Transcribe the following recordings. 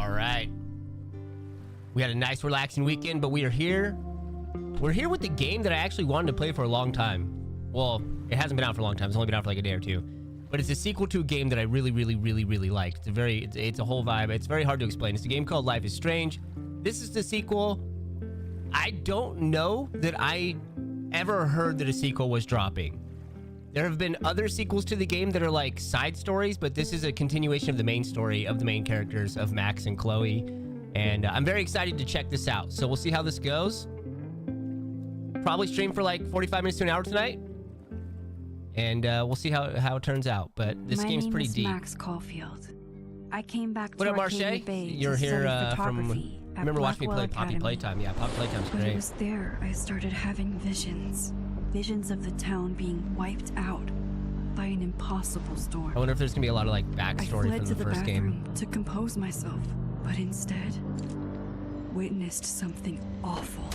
All right. We had a nice, relaxing weekend, but we are here. We're here with the game that I actually wanted to play for a long time. Well, it hasn't been out for a long time. It's only been out for like a day or two. But it's a sequel to a game that I really like. It's a whole vibe. It's very hard to explain. It's a game called Life is Strange. This is the sequel. I don't know that I ever heard that a sequel was dropping. There have been other sequels to the game that are like side stories, but this is a continuation of the main story of the main characters of Max and Chloe. And I'm very excited to check this out. So we'll see how this goes. Probably stream for like 45 minutes to an hour tonight. And we'll see how it turns out. But this game's pretty deep. My name is Max Caulfield. I came back to What up, Marche? You're here from... Remember watching me play Poppy Playtime? Yeah, Poppy Playtime's great. When I was there, I started having visions. Visions of the town being wiped out by an impossible storm. I wonder if there's gonna be a lot of like backstory from the first game. To compose myself, but instead witnessed something awful.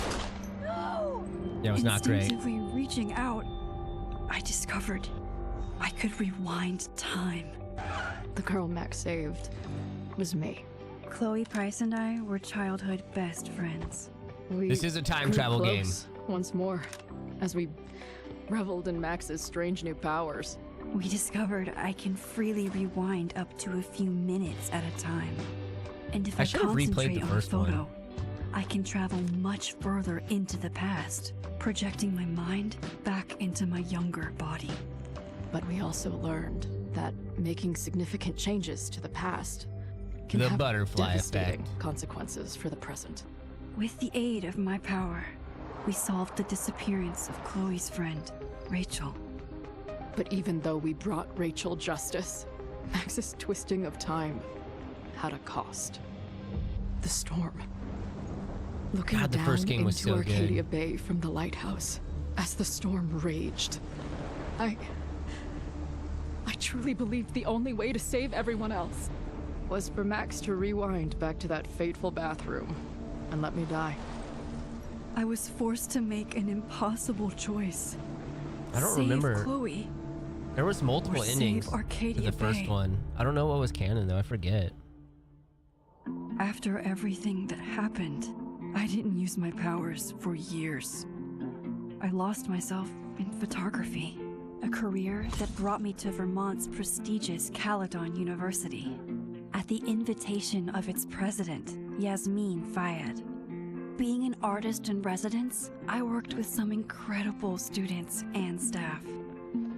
No! Yeah, it was not great. Instinctively reaching out, I discovered I could rewind time. The girl Max saved was me. Chloe Price and I were childhood best friends. This is a time travel game. Once more, as we reveled in Max's strange new powers. We discovered I can freely rewind up to a few minutes at a time. And if I concentrate on a photo, I can travel much further into the past, projecting my mind back into my younger body. But we also learned that making significant changes to the past can the have butterfly devastating effect. consequences for the present. With the aid of my power, we solved the disappearance of Chloe's friend, Rachel. But even though we brought Rachel justice, Max's twisting of time had a cost. The storm. Looking God, the down first game was into so Arcadia good. Bay from the lighthouse, as the storm raged, I truly believed the only way to save everyone else was for Max to rewind back to that fateful bathroom and let me die. I was forced to make an impossible choice. I don't save remember. Chloe. There was multiple endings to Arcadia the first Bay. one. I don't know what was canon though. I forget. After everything that happened, I didn't use my powers for years. I lost myself in photography, a career that brought me to Vermont's prestigious Caledon University. At the invitation of its president, Yasmin Fayed. Being an artist in residence, I worked with some incredible students and staff.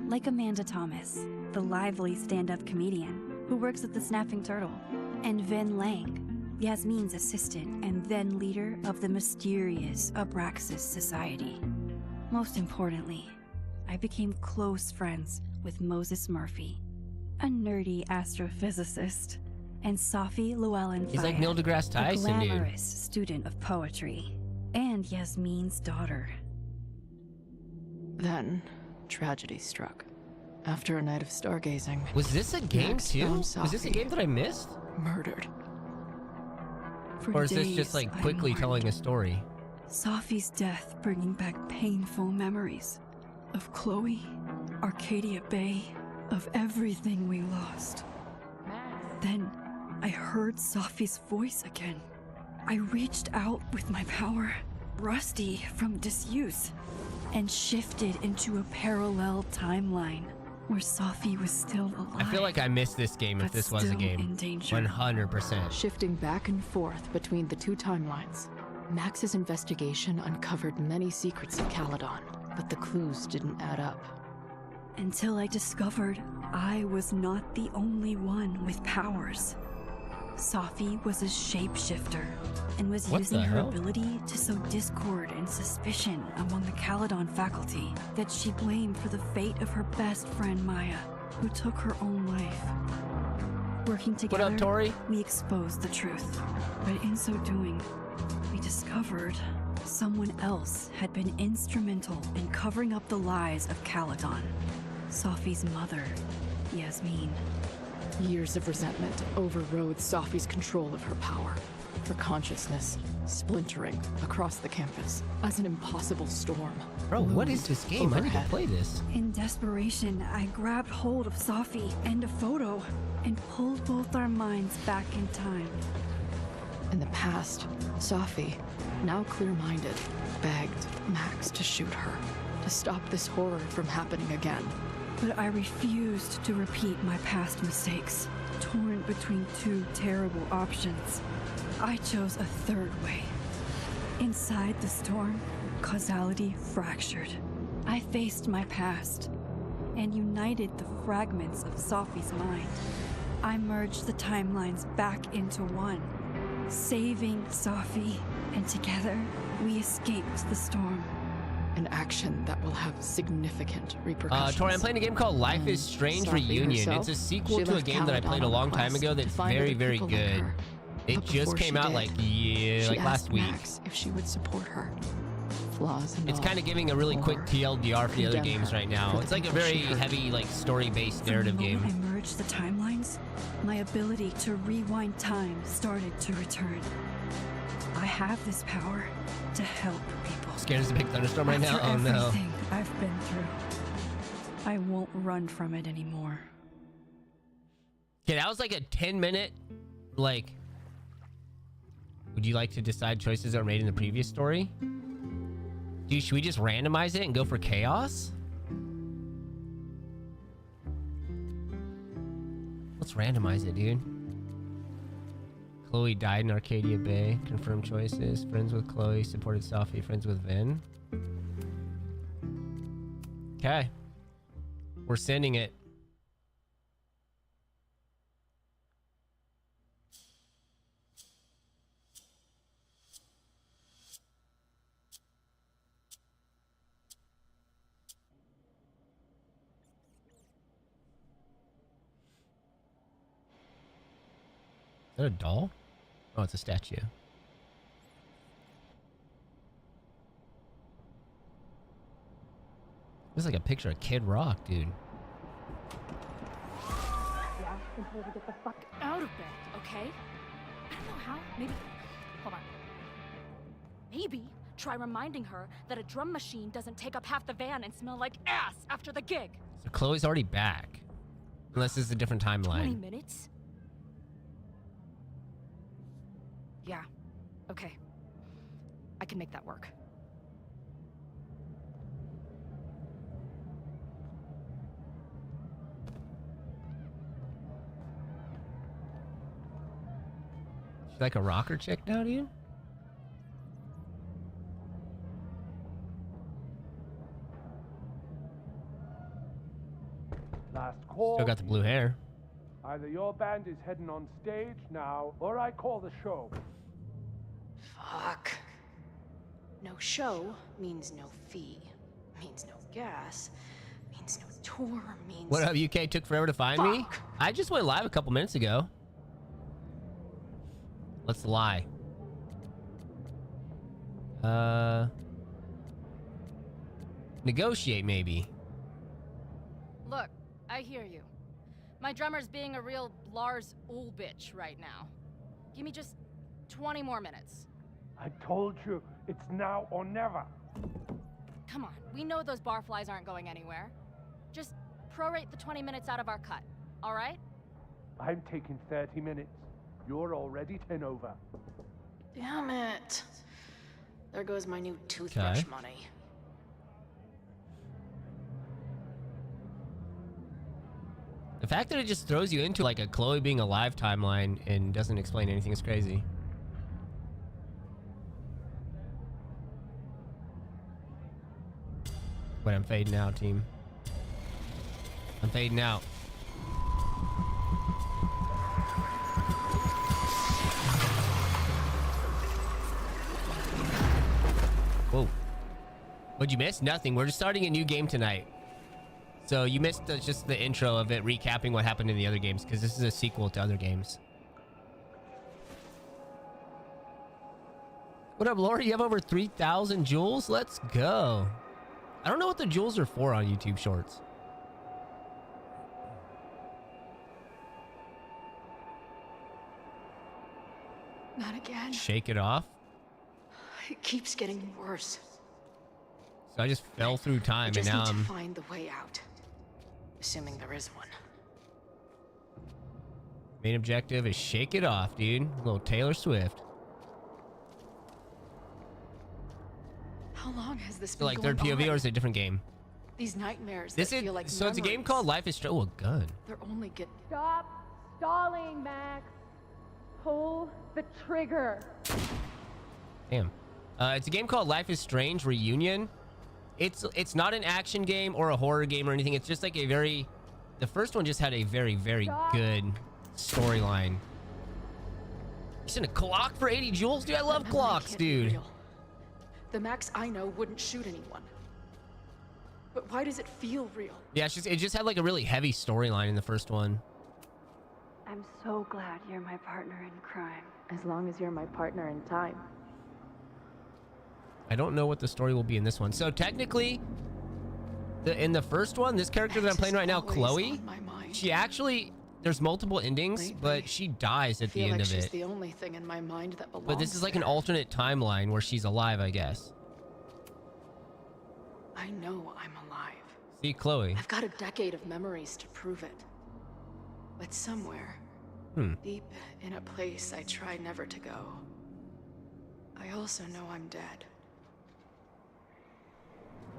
Like Amanda Thomas, the lively stand-up comedian who works at the Snapping Turtle, and Vin Lang, Yasmin's assistant and then leader of the mysterious Abraxas Society. Most importantly, I became close friends with Moses Murphy, a nerdy astrophysicist, and Safi Llewellyn He's like Fayed, Neil deGrasse Tyson, a dude. glamorous student of poetry, and Yasmin's daughter. Then, tragedy struck. After a night of stargazing, Was this a game Max too? found Was this a Safi game that I missed? murdered. For Or is this days, just like I quickly mourned. telling a story? Safi's death bringing back painful memories of Chloe, Arcadia Bay, of everything we lost. Then I heard Safi's voice again. I reached out with my power, rusty from disuse, and shifted into a parallel timeline where Safi was still alive. I feel like I missed this game if but this was a still game. in danger. 100%. Shifting back and forth between the two timelines, Max's investigation uncovered many secrets of Caledon, but the clues didn't add up. Until I discovered I was not the only one with powers. Safi was a shapeshifter and was What using the her hell? ability to sow discord and suspicion among the Caledon faculty that she blamed for the fate of her best friend Maya, who took her own life. Working What together, up, Tori? we exposed the truth, but in so doing, we discovered someone else had been instrumental in covering up the lies of Caledon. Safi's mother, Yasmin. Years of resentment overrode Safi's control of her power. Her consciousness splintering across the campus as an impossible storm. Bro, what is this game? I need to overhead. play this. In desperation, I grabbed hold of Safi and a photo and pulled both our minds back in time. past, Safi, now clear-minded, begged Max to shoot her, to stop this horror from happening again. But I refused to repeat my past mistakes. Torn between two terrible options, I chose a third way. Inside the storm, causality fractured. I faced my past and united the fragments of Safi's mind. I merged the timelines back into one, saving Safi, and together we escaped the storm. An action that will have significant repercussions. Tori, I'm playing a game called Life is Strange Safi Reunion. herself, It's a sequel she to a left game that I Caledon played a on long time quest ago to that's find very, other very people like good. her. It But just before came she out did, like she last asked week. Max if she would support her. Flaws and It's all, kind of giving a really quick or TLDR for the other condemn games her right now. for the It's like a people very she hurt. heavy, like story-based From the narrative moment game. I merged the timelines, my ability to rewind time started to return. I have this power to help people. Scared as a big thunderstorm right now? After Oh no. everything I've been through, I won't run from it anymore. Okay, that was like a 10-minute, like, would you like to decide choices that were made in the previous story? Dude, should we just randomize it and go for chaos? Let's randomize it, dude. Chloe died in Arcadia Bay. Confirmed choices. Friends with Chloe. Supported Safi. Friends with Vin. Okay. We're sending it. Is that a doll? Oh, it's a statue. This is like a picture of Kid Rock, dude. Yeah, and told her to get the fuck out of bed, okay? I don't know how. Maybe. Hold on. Maybe try reminding her that a drum machine doesn't take up half the van and smell like ass after the gig. So Chloe's already back. Unless this is a different 20 timeline. minutes? Yeah. Okay. I can make that work. She's like a rocker chick now, dude? Last call. Still got the blue hair. Either your band is heading on stage now, or I call the show. Fuck. No show means no fee, means no gas, means no tour, means... What up, UK? Took forever to find me? Fuck. I just went live a couple minutes ago. Let's lie. Negotiate, maybe. Look, I hear you. My drummer's being a real Lars Ulbich right now. Give me just 20 more minutes. I told you, it's now or never. Come on, we know those barflies aren't going anywhere. Just prorate the 20 minutes out of our cut, all right? I'm taking 30 minutes. You're already 10 over. Damn it. There goes my new toothbrush Okay. money. The fact that it just throws you into like a Chloe being alive timeline and doesn't explain anything is crazy. But I'm fading out, team. I'm fading out. Whoa. What'd you miss? Nothing. We're just starting a new game tonight. So you missed just the intro of it recapping what happened in the other games, because this is a sequel to other games. What up, Laura? You have over 3,000 jewels? Let's go. I don't know what the jewels are for on YouTube Shorts. Not again. Shake it off. It keeps getting worse. So I just fell through I time and just now need to I'm... find the way out. Assuming there is one. Main objective is shake it off, dude. A little Taylor Swift. How long has this So been like going third POV on? or is it a different game? These nightmares This that is feel like so it's a game memories. called Life is Strange. Oh, a gun. They're only get. Stop stalling, Max. Pull the trigger. Damn. It's a game called Life is Strange Reunion. It's not an action game or a horror game or anything. It's just like a very... The first one just had a very, very good storyline. You sent a clock for 80 joules? Dude, I love That memory clocks, can't be dude. real. The Max I know wouldn't shoot anyone. But why does it feel real? Yeah, it just had like a really heavy storyline in the first one. I'm so glad you're my partner in crime. As long as you're my partner in time. I don't know what the story will be in this one. So technically, in the first one, this character that I'm playing right now, Always Chloe, on my mind. she actually... There's multiple endings, Lately, but she dies at the feel end like of she's it. the only thing in my mind that belongs But this is like an there. alternate timeline where she's alive, I guess. I know I'm alive. See, Chloe. I've got a decade of memories to prove it. But somewhere, deep in a place I try never to go, I also know I'm dead.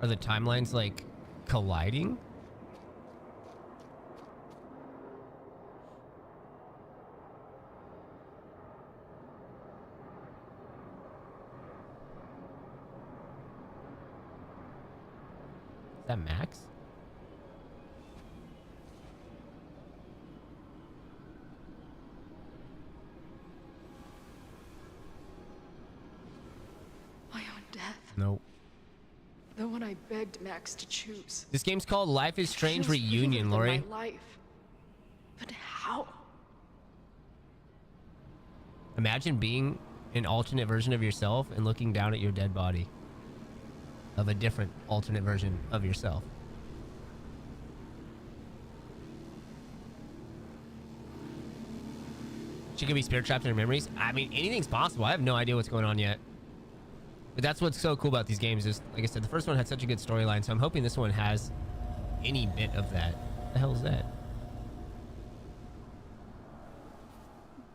Are the timelines like colliding? Is that Max? My own death. Nope. The one I begged Max to choose. This game's called Life is Strange Feels Reunion, realer Lori. than my life. But how? Imagine being an alternate version of yourself and looking down at your dead body of a different alternate version of yourself. She could be spirit trapped in her memories. I mean, anything's possible. I have no idea what's going on yet. But that's what's so cool about these games is, like I said, the first one had such a good storyline, so I'm hoping this one has any bit of that. What the hell is that?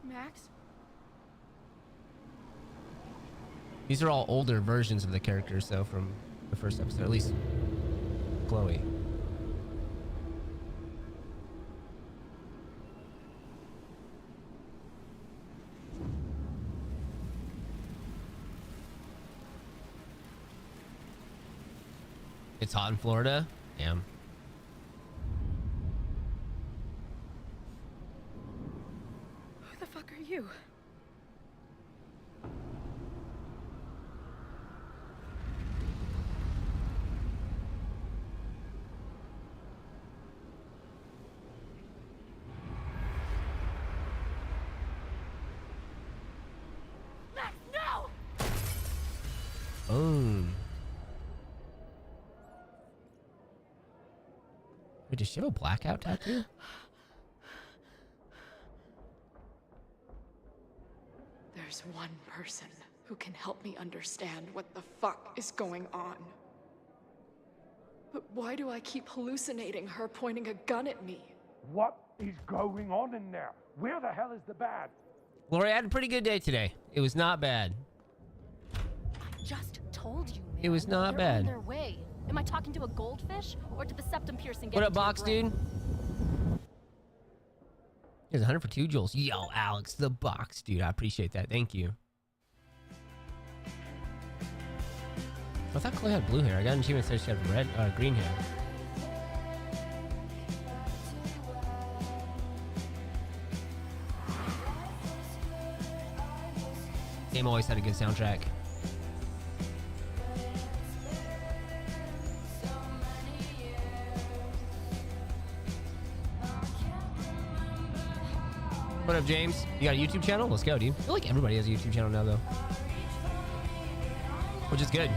Max? These are all older versions of the characters, though, from the first episode. At least Chloe. It's hot in Florida? Damn. Who the fuck are you? Max, no! Boom. Wait, does she have a blackout tattoo? There's one person who can help me understand what the fuck is going on. But why do I keep hallucinating her pointing a gun at me? What is going on in there? Where the hell is the bad? Lori, I had a pretty good day today. It was not bad. I just told you, man. It was not They're bad. on their way. Am I talking to a goldfish, or did the septum piercing get What up, into your Box brain? Dude? Here's 100 for 2 joules. Yo, Alex, the Box Dude. I appreciate that. Thank you. I thought Chloe had blue hair. I got an achievement that said she had green hair. Game always had a good soundtrack. What up, James? You got a YouTube channel? Let's go, dude. I feel like everybody has a YouTube channel now, though. Which is good,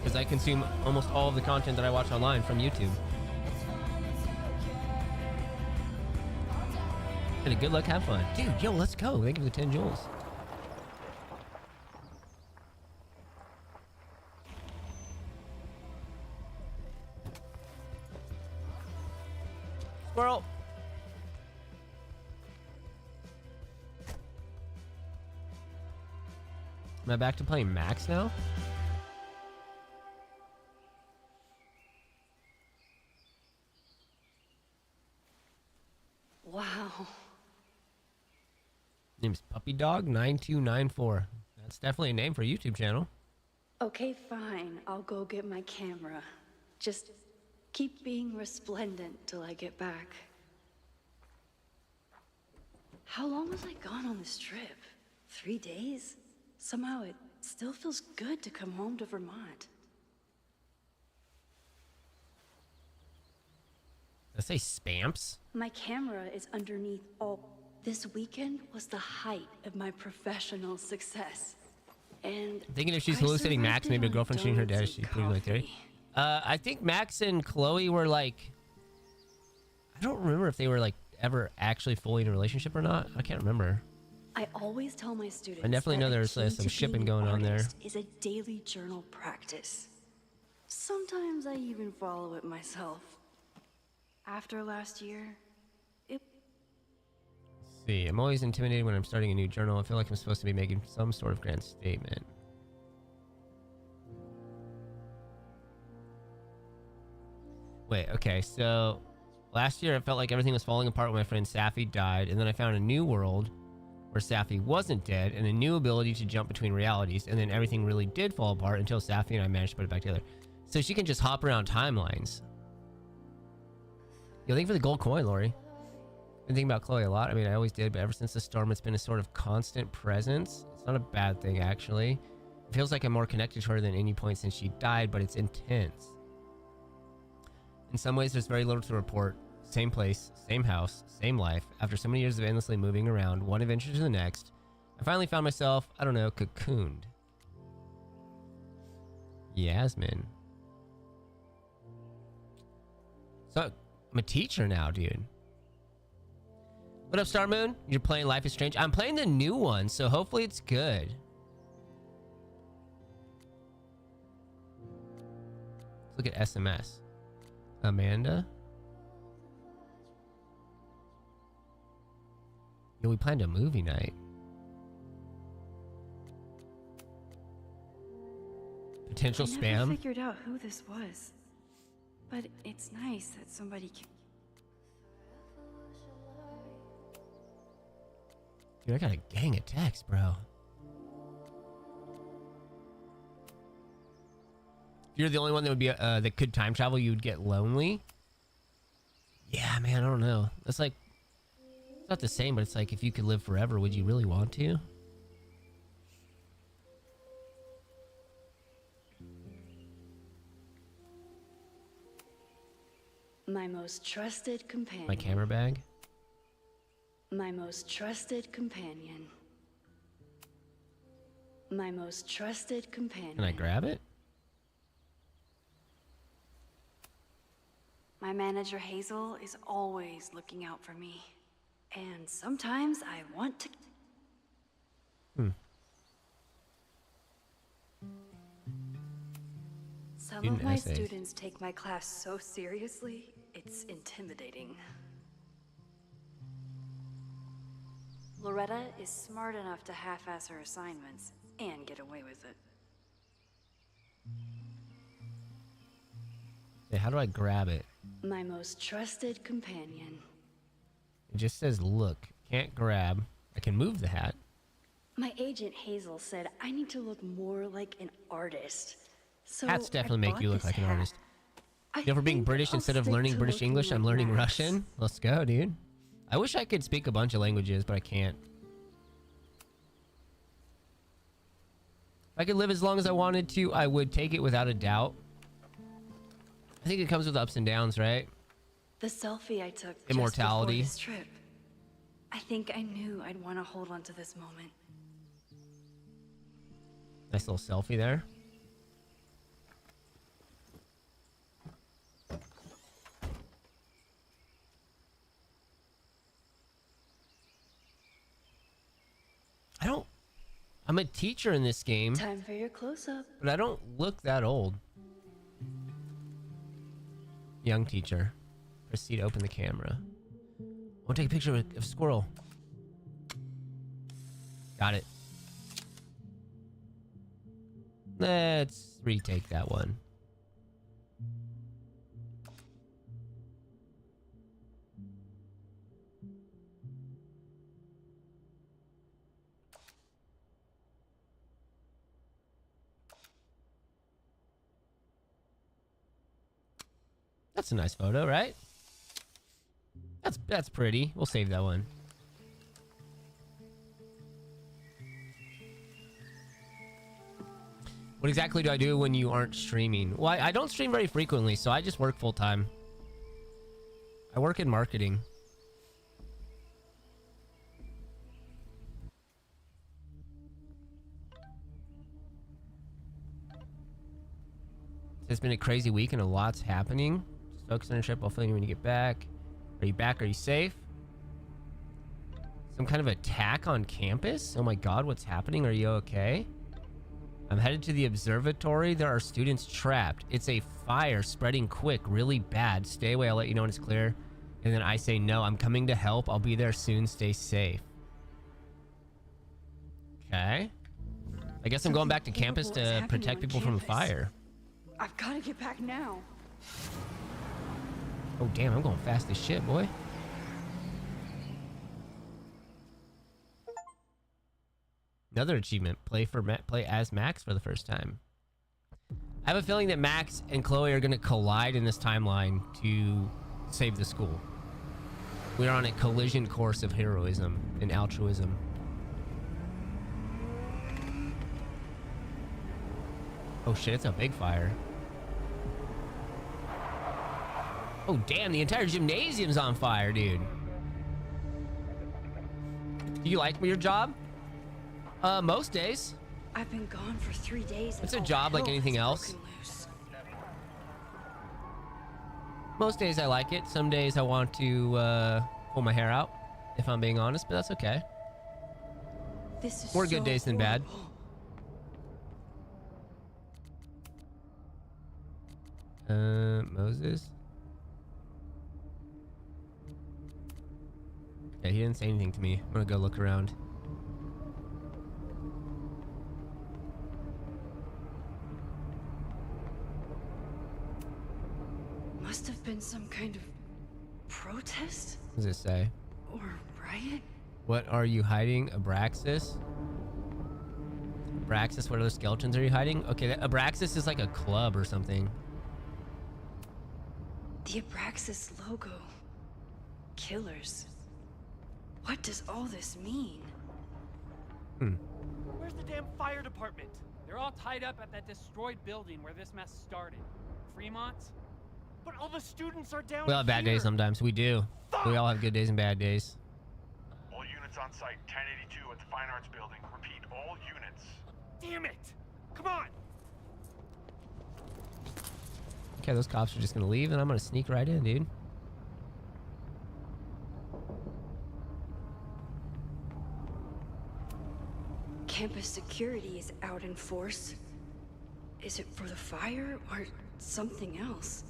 because I consume almost all of the content that I watch online from YouTube. And good luck, have fun. Dude, yo, let's go. Thank you for the 10 joules. Squirrel. Am I back to playing Max now? Name's Puppy Dog 9294. That's definitely a name for a YouTube channel. Okay, fine. I'll go get my camera. Just keep being resplendent till I get back. How long was I gone on this trip? 3 days? Somehow it still feels good to come home to Vermont. Did I say spamps? My camera is underneath all. This weekend was the height of my professional success. And Thinking if she's I hallucinating Max, survived maybe it a on girlfriend shooting her dad. donuts She and proved my theory. coffee. I think Max and Chloe were like, I don't remember if they were like ever actually fully in a relationship or not. I can't remember. I always tell my students I definitely know that there's a key some to shipping being going an on there. artist is a daily journal practice. Sometimes I even follow it myself. After last year, it Let's see, I'm always intimidated when I'm starting a new journal. I feel like I'm supposed to be making some sort of grand statement. Wait, okay, so last year I felt like everything was falling apart when my friend Safi died, and then I found a new world where Safi wasn't dead and a new ability to jump between realities, and then everything really did fall apart until Safi and I managed to put it back together. So she can just hop around timelines. Yo, thank you for the gold coin, Lori. Been thinking about Chloe a lot. I mean, I always did, but ever since the storm, it's been a sort of constant presence. It's not a bad thing, actually. It feels like I'm more connected to her than any point since she died, but it's intense. In some ways, there's very little to report. Same place, same house, same life. After so many years of endlessly moving around, one adventure to the next, I finally found myself, I don't know, cocooned. Yasmin. So, I'm a teacher now, dude. What up, Star Moon? You're playing Life is Strange? I'm playing the new one, so hopefully it's good. Let's look at SMS. Amanda? Yo, we planned a movie night. Potential I never spam? figured out who this was. But it's nice that somebody can... Dude, I got a gang of texts, bro. If you're the only one that would be that could time travel, you would get lonely. Yeah, man, I don't know. It's like it's not the same, but it's like if you could live forever, would you really want to? my most trusted companion. My camera bag. My most trusted companion. My most trusted companion. Can I grab it? My manager Hazel is always looking out for me. And sometimes I want to... Some Student of my essays. students take my class so seriously, it's intimidating. Loretta is smart enough to half-ass her assignments and get away with it. Okay, how do I grab it? My most trusted companion. It just says look. Can't grab. I can move the hat. My agent Hazel said I need to look more like an artist. So Hats I definitely make bought you look this like an hat. artist. I You know, for being think British, I'll instead of stick learning to British looking English, like I'm learning Max. Russian. Let's go, dude. I wish I could speak a bunch of languages, but I can't. If I could live as long as I wanted to, I would take it without a doubt. I think it comes with ups and downs, right? The selfie I took Immortality. just before this trip. I think I knew I'd want to hold on to this moment. Nice little selfie there. I'm a teacher in this game, Time for your close-up. but I don't look that old. Young teacher. Proceed to open the camera. I want to take a picture of a squirrel. Got it. Let's retake that one. That's a nice photo, right? That's pretty. We'll save that one. What exactly do I do when you aren't streaming? Well, I don't stream very frequently, so I just work full time. I work in marketing. It's been a crazy week and a lot's happening. Just focus on your trip. I'll fill you when you get back. Are you back? Are you safe? Some kind of attack on campus? Oh my god, what's happening? Are you okay? I'm headed to the observatory. There are students trapped. It's a fire spreading quick, really bad. Stay away. I'll let you know when it's clear. And then I say, no, I'm coming to help. I'll be there soon. Stay safe. Okay. I guess I'm going back to campus to protect people from a fire. I've got to get back now. Oh, damn. I'm going fast as shit, boy. Another achievement. Play as Max for the first time. I have a feeling that Max and Chloe are going to collide in this timeline to save the school. We are on a collision course of heroism and altruism. Oh shit, it's a big fire. Oh damn, the entire gymnasium's on fire, dude. Do you like your job? Most days. I've been gone for 3 days. It's a job like anything else. Most days I like it. Some days I want to pull my hair out, if I'm being honest, but that's okay. This is More good days than bad. Moses. Yeah, he didn't say anything to me. I'm gonna go look around. Must have been some kind of protest What does it say? or riot. What are you hiding? Abraxas? Abraxas, what other skeletons are you hiding? Okay, Abraxas is like a club or something. The Abraxas logo. Killers. What does all this mean? Where's the damn fire department? They're all tied up at that destroyed building where this mess started. Fremont's? But all the students are down We all have bad days here. sometimes. We do. Fuck! We all have good days and bad days. All units on site, 1082 at the Fine Arts Building. Repeat, all units. Damn it! Come on! Okay, those cops are just gonna leave and I'm gonna sneak right in, dude. Campus security is out in force. Is it for the fire or something else?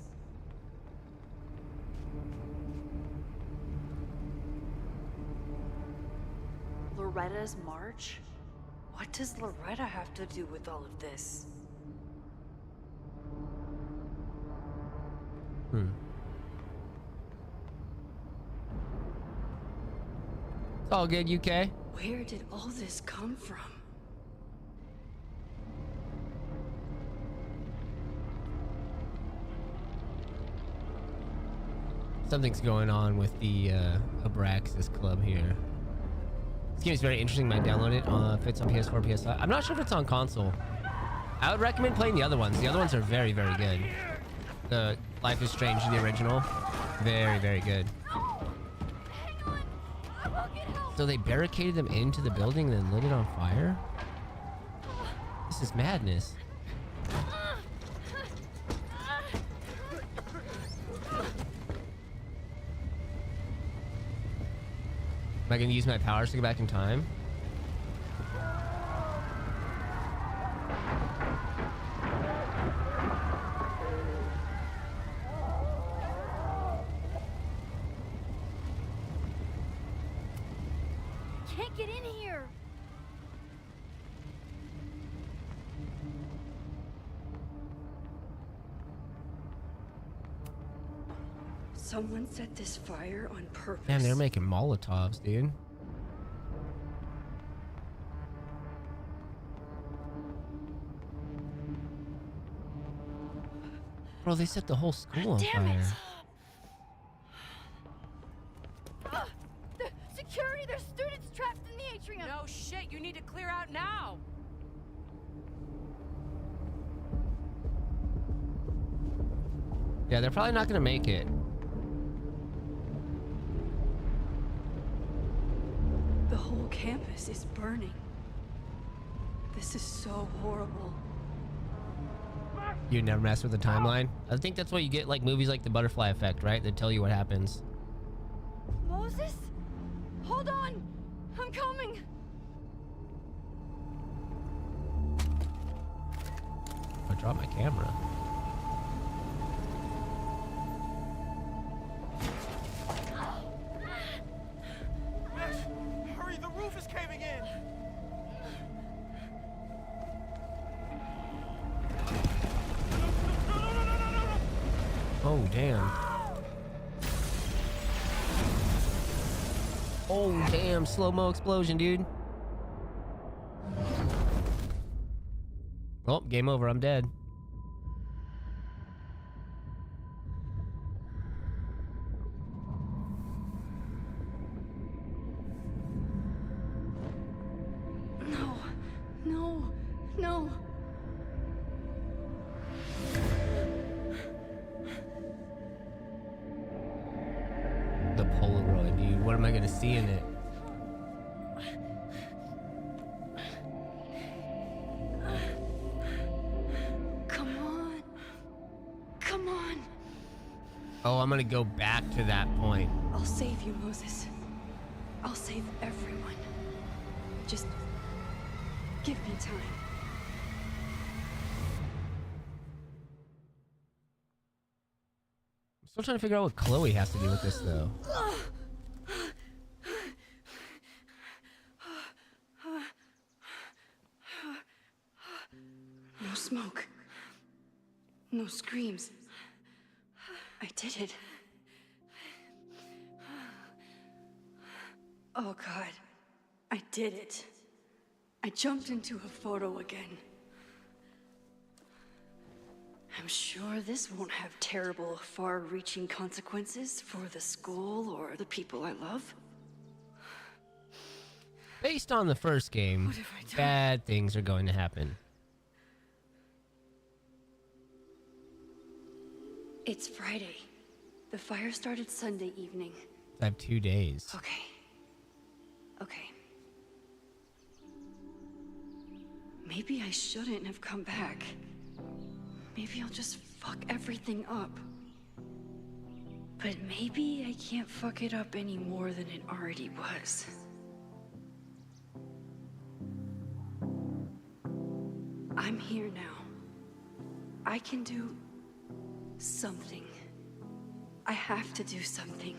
Loretta's march? What does Loretta have to do with all of this? It's all good, UK. Where did all this come from? Something's going on with the Abraxas club here. This game is very interesting. Might download it. If it's on PS4, PS5. I'm not sure if it's on console. I would recommend playing the other ones. The other ones are very, very good. The Life is Strange, the original, very, very good. So they barricaded them into the building and then lit it on fire? This is madness. Am I gonna use my powers to go back in time? Can't get in here. Someone set this fire on purpose. Man, they're making Molotovs, dude. Bro, they set the whole school on Damn it! fire. The security, there's students trapped in the atrium. No shit, you need to clear out now. Yeah, they're probably not gonna make it. The whole campus is burning. This is so horrible. You never mess with the timeline. I think that's what you get, like movies like The Butterfly Effect, right? They tell you what happens. Moses? Hold on! I'm coming! I dropped my camera. Max, hurry, the roof is caving in. Oh, damn. Oh, damn. Slow-mo explosion, dude. Oh, game over. I'm dead. No, no, no. The Polaroid, dude. What am I gonna see in it? Come on. Come on. Oh, I'm gonna go back to that point. I'll save you, Moses. I'll save everyone. Just give me time. I'm still trying to figure out what Chloe has to do with this, though. No smoke. No screams. I did it. Oh God. I did it. I jumped into a photo again. I'm sure this won't have terrible, far-reaching consequences for the school or the people I love. Based on the first game, What have I done? bad things are going to happen. It's Friday. The fire started Sunday evening. I have 2 days. Okay. Okay. Maybe I shouldn't have come back. Maybe I'll just fuck everything up. But maybe I can't fuck it up any more than it already was. I'm here now. I can do something. I have to do something.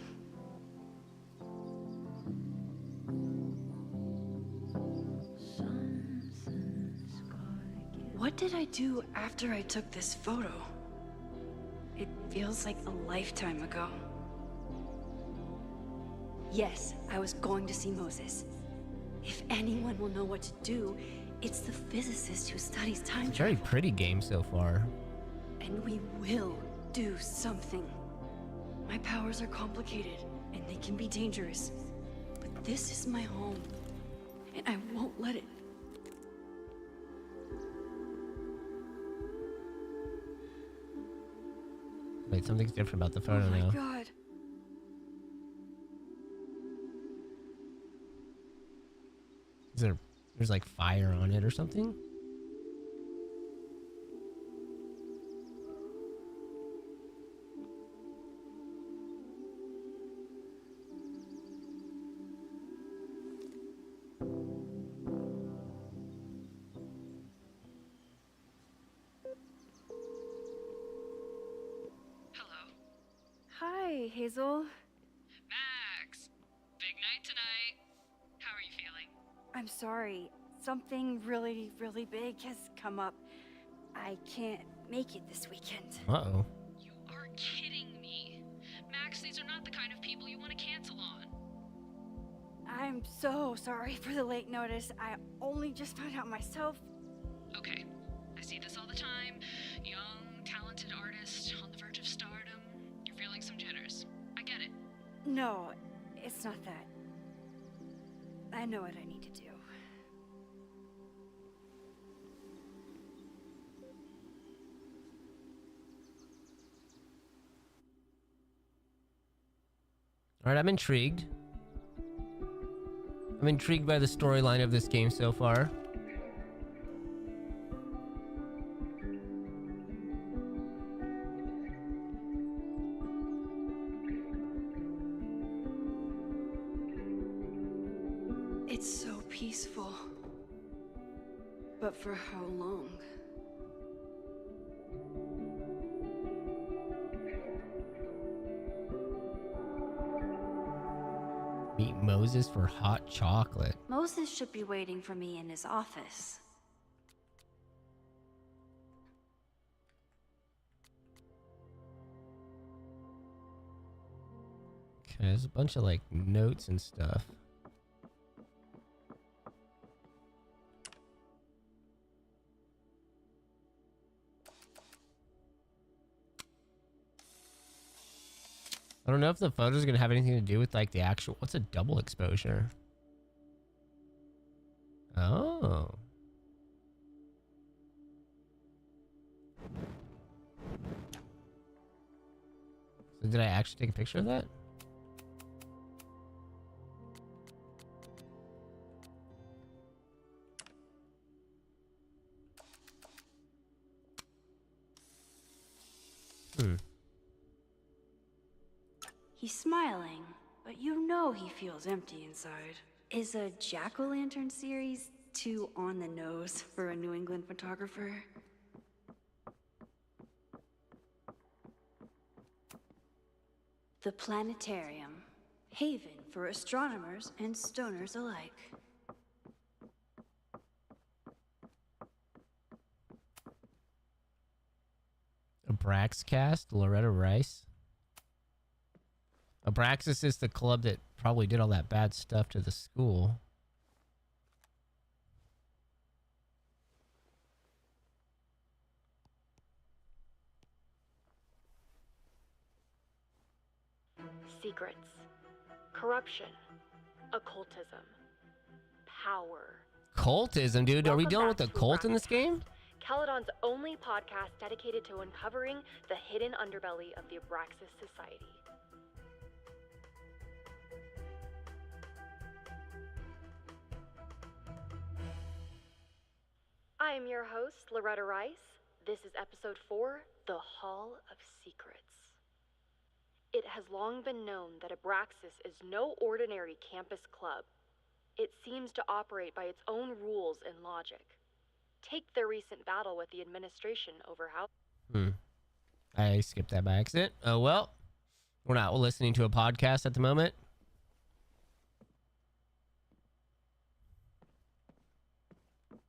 What did I do after I took this photo? It feels like a lifetime ago. Yes, I was going to see Moses. If anyone will know what to do, it's the physicist who studies time It's a very travel. pretty game so far. And we will do something. My powers are complicated, and they can be dangerous. But this is my home, and I won't let it. Wait, something's different about the photo Oh my now. God. There's like fire on it or something? Hi, Hazel. Max, big night tonight. How are you feeling? I'm sorry. Something really, really big has come up. I can't make it this weekend. Uh-oh. You are kidding me. Max, these are not the kind of people you want to cancel on. I'm so sorry for the late notice. I only just found out myself. Okay, I see this all the time. Young talented artist on the verge of stardom. You're feeling some jitters. I get it. No, it's not that. I know what I need to do. All right, I'm intrigued. I'm intrigued by the storyline of this game so far. It's so peaceful. But for how long? Meet Moses for hot chocolate. Moses should be waiting for me in his office. Okay, there's a bunch of like notes and stuff. I don't know if the photos are gonna have anything to do with like the actual. What's a double exposure? Oh. So did I actually take a picture of that? He's smiling, but you know he feels empty inside. Is a Jack-o'-lantern series too on the nose for a New England photographer? The planetarium, haven for astronomers and stoners alike. Abraxcast, Loretta Rice. Abraxas is the club that probably did all that bad stuff to the school. Secrets, corruption, occultism, power. Cultism, dude. Are we Welcome dealing back with a to cult in this game? Caledon's only podcast dedicated to uncovering the hidden underbelly of the Abraxas Society. I am your host, Loretta Rice. This is episode 4, The Hall of Secrets. It has long been known that Abraxas is no ordinary campus club. It seems to operate by its own rules and logic. Take their recent battle with the administration over how... I skipped that by accident. Oh well. We're not listening to a podcast at the moment.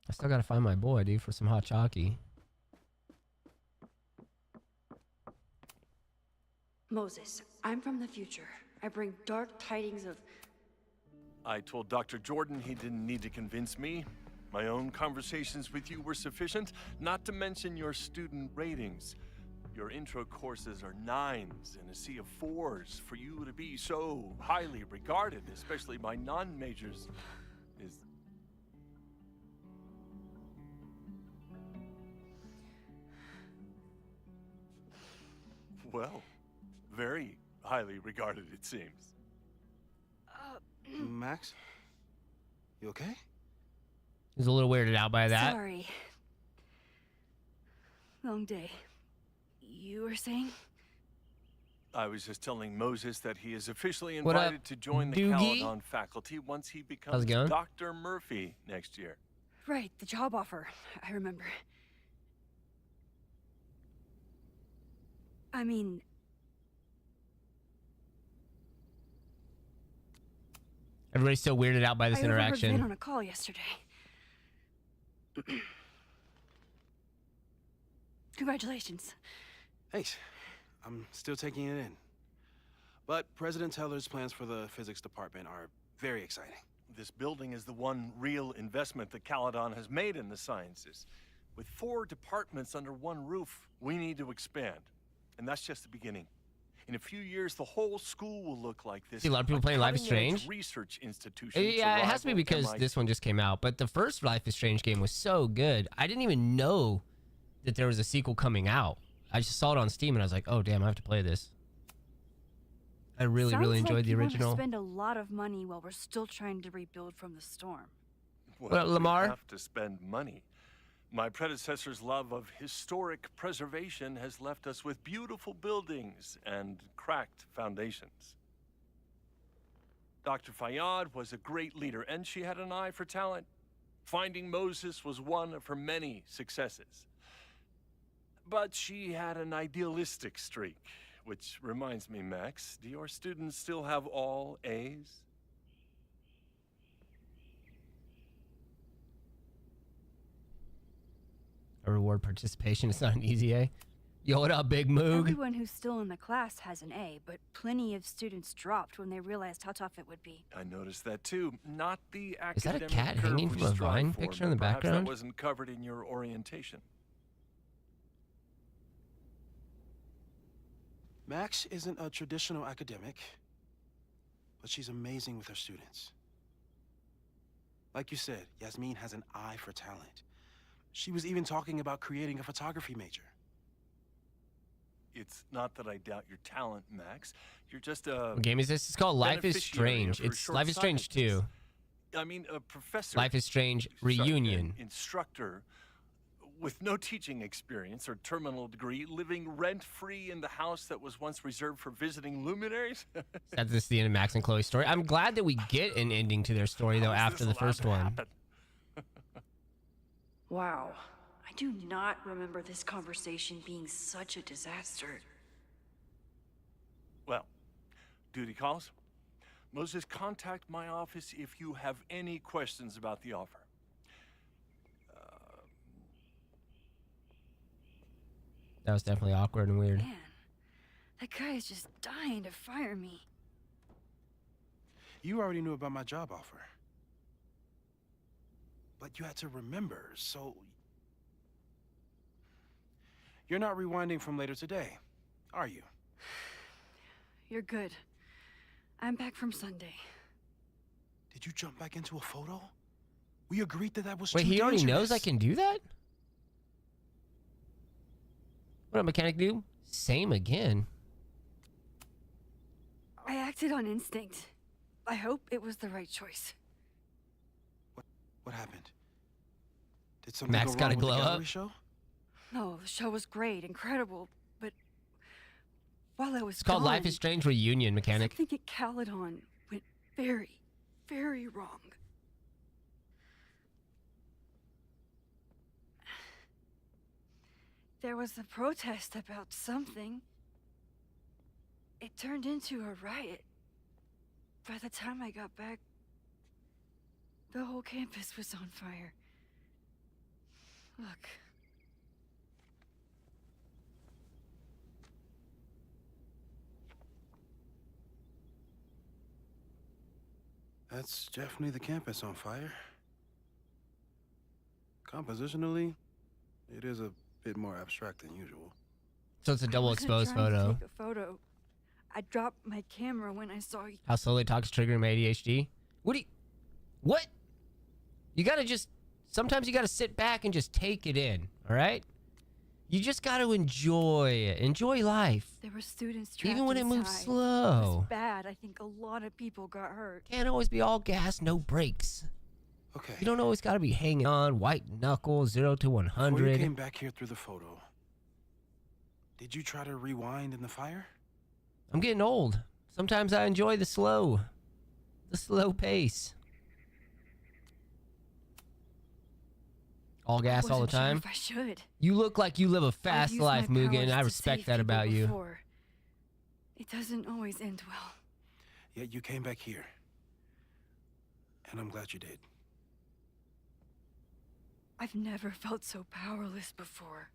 I still gotta find my boy, dude, for some hot chalky. Moses, I'm from the future. I bring dark tidings of... I told Dr. Jordan he didn't need to convince me. My own conversations with you were sufficient, not to mention your student ratings. Your intro courses are 9s and a sea of 4s. For you to be so highly regarded, especially by non-majors, is... Well, very highly regarded, it seems. Max? You okay? He's a little weirded out by that. Sorry. Long day. You were saying? I was just telling Moses that he is officially What up, invited to join the Doogie? Caledon faculty once he How's becomes it going? Dr. Murphy next year. Right, the job offer. I remember. I mean... Everybody's so weirded out by this I overheard interaction. Vin on a call yesterday. Congratulations. Thanks. I'm still taking it in. But President Teller's plans for the physics department are very exciting. This building is the one real investment that Caledon has made in the sciences. With 4 departments under one roof, we need to expand. And that's just the beginning. In a few years, the whole school will look like this. See a lot of people playing Life is cutting-edge Strange. Research institution. Yeah, it has to be because this one just came out. But the first Life is Strange game was so good. I didn't even know that there was a sequel coming out. I just saw it on Steam and I was like, oh damn, I have to play this. I really enjoyed the original. Spend a lot of money while we're still trying to rebuild from the storm. Well, Lamar, we have to spend money. My predecessor's love of historic preservation has left us with beautiful buildings and cracked foundations. Dr. Fayyad was a great leader, and she had an eye for talent. Finding Moses was one of her many successes. But she had an idealistic streak, which reminds me, Max, do your students still have all A's? a reward participation. It's not an easy A. Yo, what up, Big Moog? Everyone who's still in the class has an A, but plenty of students dropped when they realized how tough it would be. I noticed that too. Not the Is that a academic cat curve hanging we from a strive vine for, picture in but the perhaps background? That wasn't covered in your orientation. Max isn't a traditional academic, but she's amazing with her students. Like you said, Yasmin has an eye for talent. She was even talking about creating a photography major. It's not that I doubt your talent, Max. You're just a... What game is this? It's called Life is beneficiary Strange. of her It's Life is Strange 2. short-sightedness. I mean, a professor... Life is Strange Reunion. Instructor with no teaching experience or terminal degree, living rent-free in the house that was once reserved for visiting luminaries? That's just the end of Max and Chloe's story. I'm glad that we get an ending to their story, though, How is after this the allowed first to one. happen? Wow. I do not remember this conversation being such a disaster. Well, duty calls. Moses, contact my office if you have any questions about the offer. That was definitely awkward and weird. Man, that guy is just dying to fire me. You already knew about my job offer. But you had to remember, so... You're not rewinding from later today, are you? You're good. I'm back from Sunday. Did you jump back into a photo? We agreed that that was Wait, too he already knows I dangerous. can do that? What up, Mechanic Dude? Same again. I acted on instinct. I hope it was the right choice. What happened? Did something Max go gotta wrong with glow the up. gallery show? No, the show was great, incredible, but while I was It's called Life gone, is Strange Reunion, Mechanic. something at Caledon went very, very wrong. There was a protest about something. It turned into a riot. By the time I got back, the whole campus was on fire. Look. That's definitely the campus on fire. Compositionally, it is a bit more abstract than usual. So it's a double wasn't exposed trying to photo. take a photo. I dropped my camera when I saw you. How slowly talks triggering my ADHD. What? You gotta just, sometimes you gotta sit back and just take it in, all right? You just gotta enjoy it. Enjoy life. There were students trapped Even when it moves inside. It slow. was bad. I think a lot of people got hurt. Can't always be all gas, no brakes. Okay. You don't always gotta be hanging on, white knuckle, 0 to Before you 100. came back here through the photo, did you try to rewind in the fire? I'm getting old. Sometimes I enjoy the slow pace. All gas all the Wasn't sure time. if I should. You look like you live a I've fast used life, my Mugen. powers I to respect save that people about you. before. It doesn't always end well. Yet you came back here. And I'm glad you did. I've never felt so powerless before.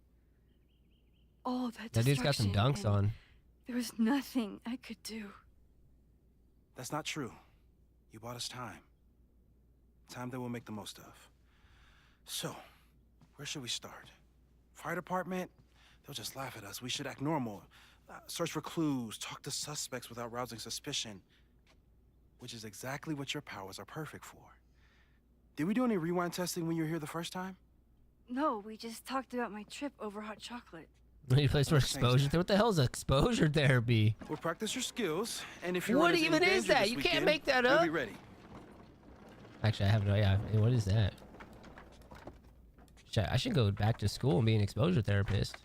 All that That dude's got some destruction, dunks and on. there was nothing I could do. That's not true. You bought us time. Time that we'll make the most of. So, Where should we start? Fire department? They'll just laugh at us. We should act normal. Search for clues, talk to suspects without rousing suspicion. Which is exactly what your powers are perfect for. Did we do any rewind testing when you were here the first time? No, we just talked about my trip over hot chocolate. Any place for exposure therapy? What the hell is exposure therapy? We'll practice your skills, and if you're What even is that? You can't make that up. We'll be ready. Actually, I have no idea. Hey, what is that? I should go back to school and be an exposure therapist.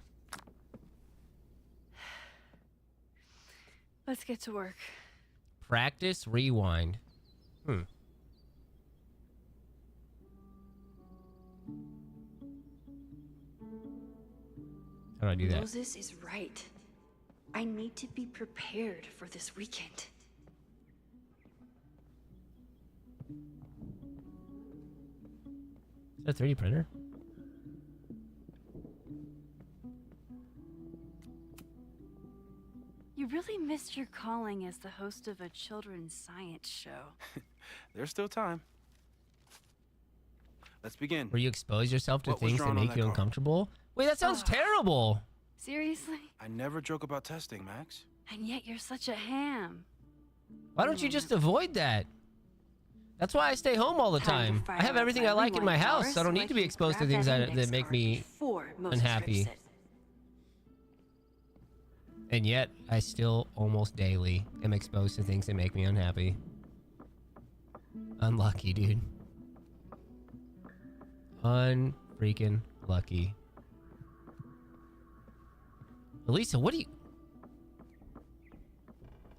Let's get to work. Practice rewind. How do I do that? Moses is right. I need to be prepared for this weekend. Is that a 3D printer? You really missed your calling as the host of a children's science show. There's still time. Let's begin. Where you expose yourself to What was things that drawn on make that you card? uncomfortable? Wait, that sounds terrible. Seriously? I never joke about testing, Max. And yet you're such a ham. Why don't you just avoid that? That's why I stay home all the time. I have everything I like in my house, so I don't need to be exposed to things that make me unhappy. And yet, I still almost daily am exposed to things that make me unhappy. Unlucky, dude. Unfreaking lucky. Elisa, what do you...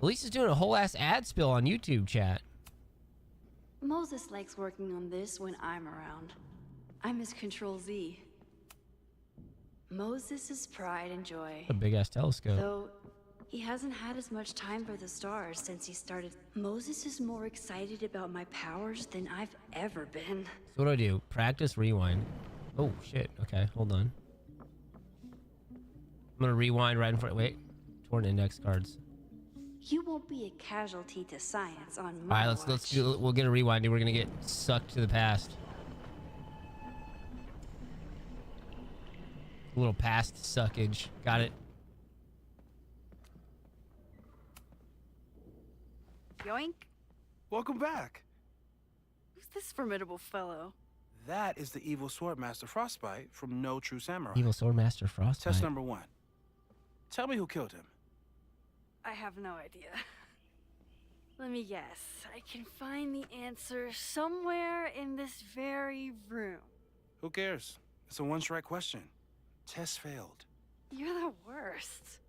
Elisa's doing a whole ass ad spill on YouTube, chat. Moses likes working on this when I'm around. I'm his Control Z. Moses' pride and joy. A big ass telescope. Though he hasn't had as much time for the stars since he started. Moses is more excited about my powers than I've ever been. So what do I do? Practice rewind. Oh shit. Okay, hold on. I'm gonna rewind right in front. Wait. Torn index cards. You won't be a casualty to science on my All right, let's do. We're gonna rewind, dude. We're gonna get sucked to the past. A little past suckage. Got it. Yoink. Welcome back. Who's this formidable fellow? That is the evil Swordmaster Frostbite from No True Samurai. Evil Swordmaster Frostbite. Test number 1. Tell me who killed him. I have no idea. Let me guess. I can find the answer somewhere in this very room. Who cares? It's a one-strike question. Test failed. You're the worst.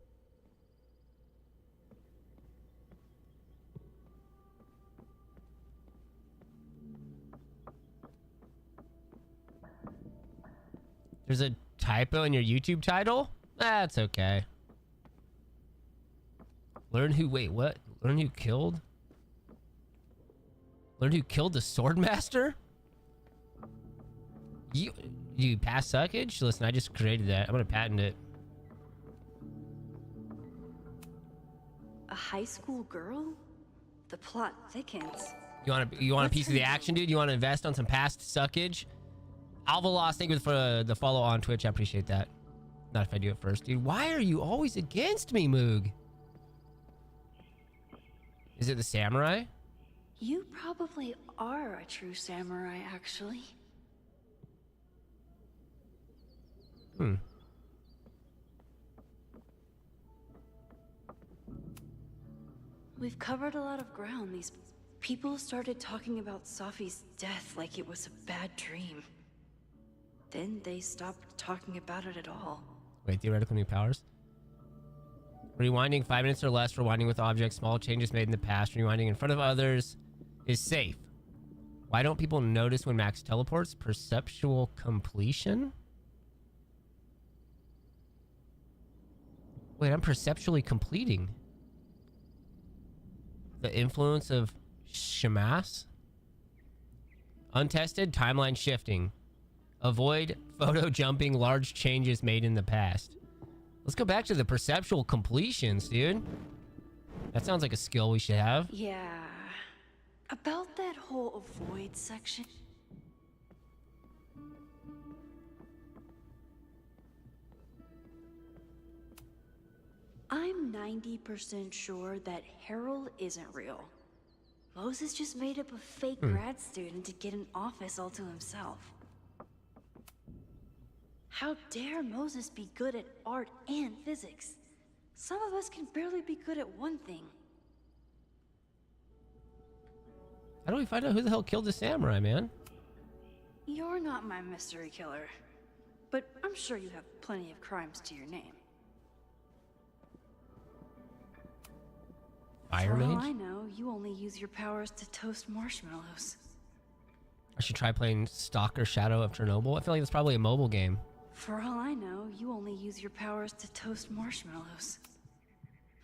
There's a typo in your YouTube title? That's okay. Learn who... Wait, what? Learn who killed? Learn who killed the Swordmaster? You pass suckage? Listen, I just created that. I'm gonna patent it. A high school girl? The plot thickens. You want a piece of the action, dude? You want to invest on some past suckage? Alvalos, thank you for the follow on Twitch. I appreciate that. Not if I do it first, dude. Why are you always against me, Moog? Is it the samurai? You probably are a true samurai, actually. We've covered a lot of ground. These people started talking about Safi's death like it was a bad dream. Then they stopped talking about it at all. Wait, theoretical new powers? Rewinding 5 minutes or less, rewinding with objects, small changes made in the past, rewinding in front of others is safe. Why don't people notice when Max teleports? Perceptual completion? Wait, I'm perceptually completing. The influence of Shamas? Untested, timeline shifting. Avoid photo jumping, large changes made in the past. Let's go back to the perceptual completions, dude. That sounds like a skill we should have. Yeah. About that whole avoid section. I'm 90% sure that Harold isn't real. Moses just made up a fake grad student to get an office all to himself. How dare Moses be good at art and physics? Some of us can barely be good at one thing. How do we find out who the hell killed the samurai, man? You're not my mystery killer, but I'm sure you have plenty of crimes to your name. Fire For all mage? I know, you only use your powers to toast marshmallows. I should try playing Stalker Shadow of Chernobyl. I feel like it's probably a mobile game. For all I know, you only use your powers to toast marshmallows.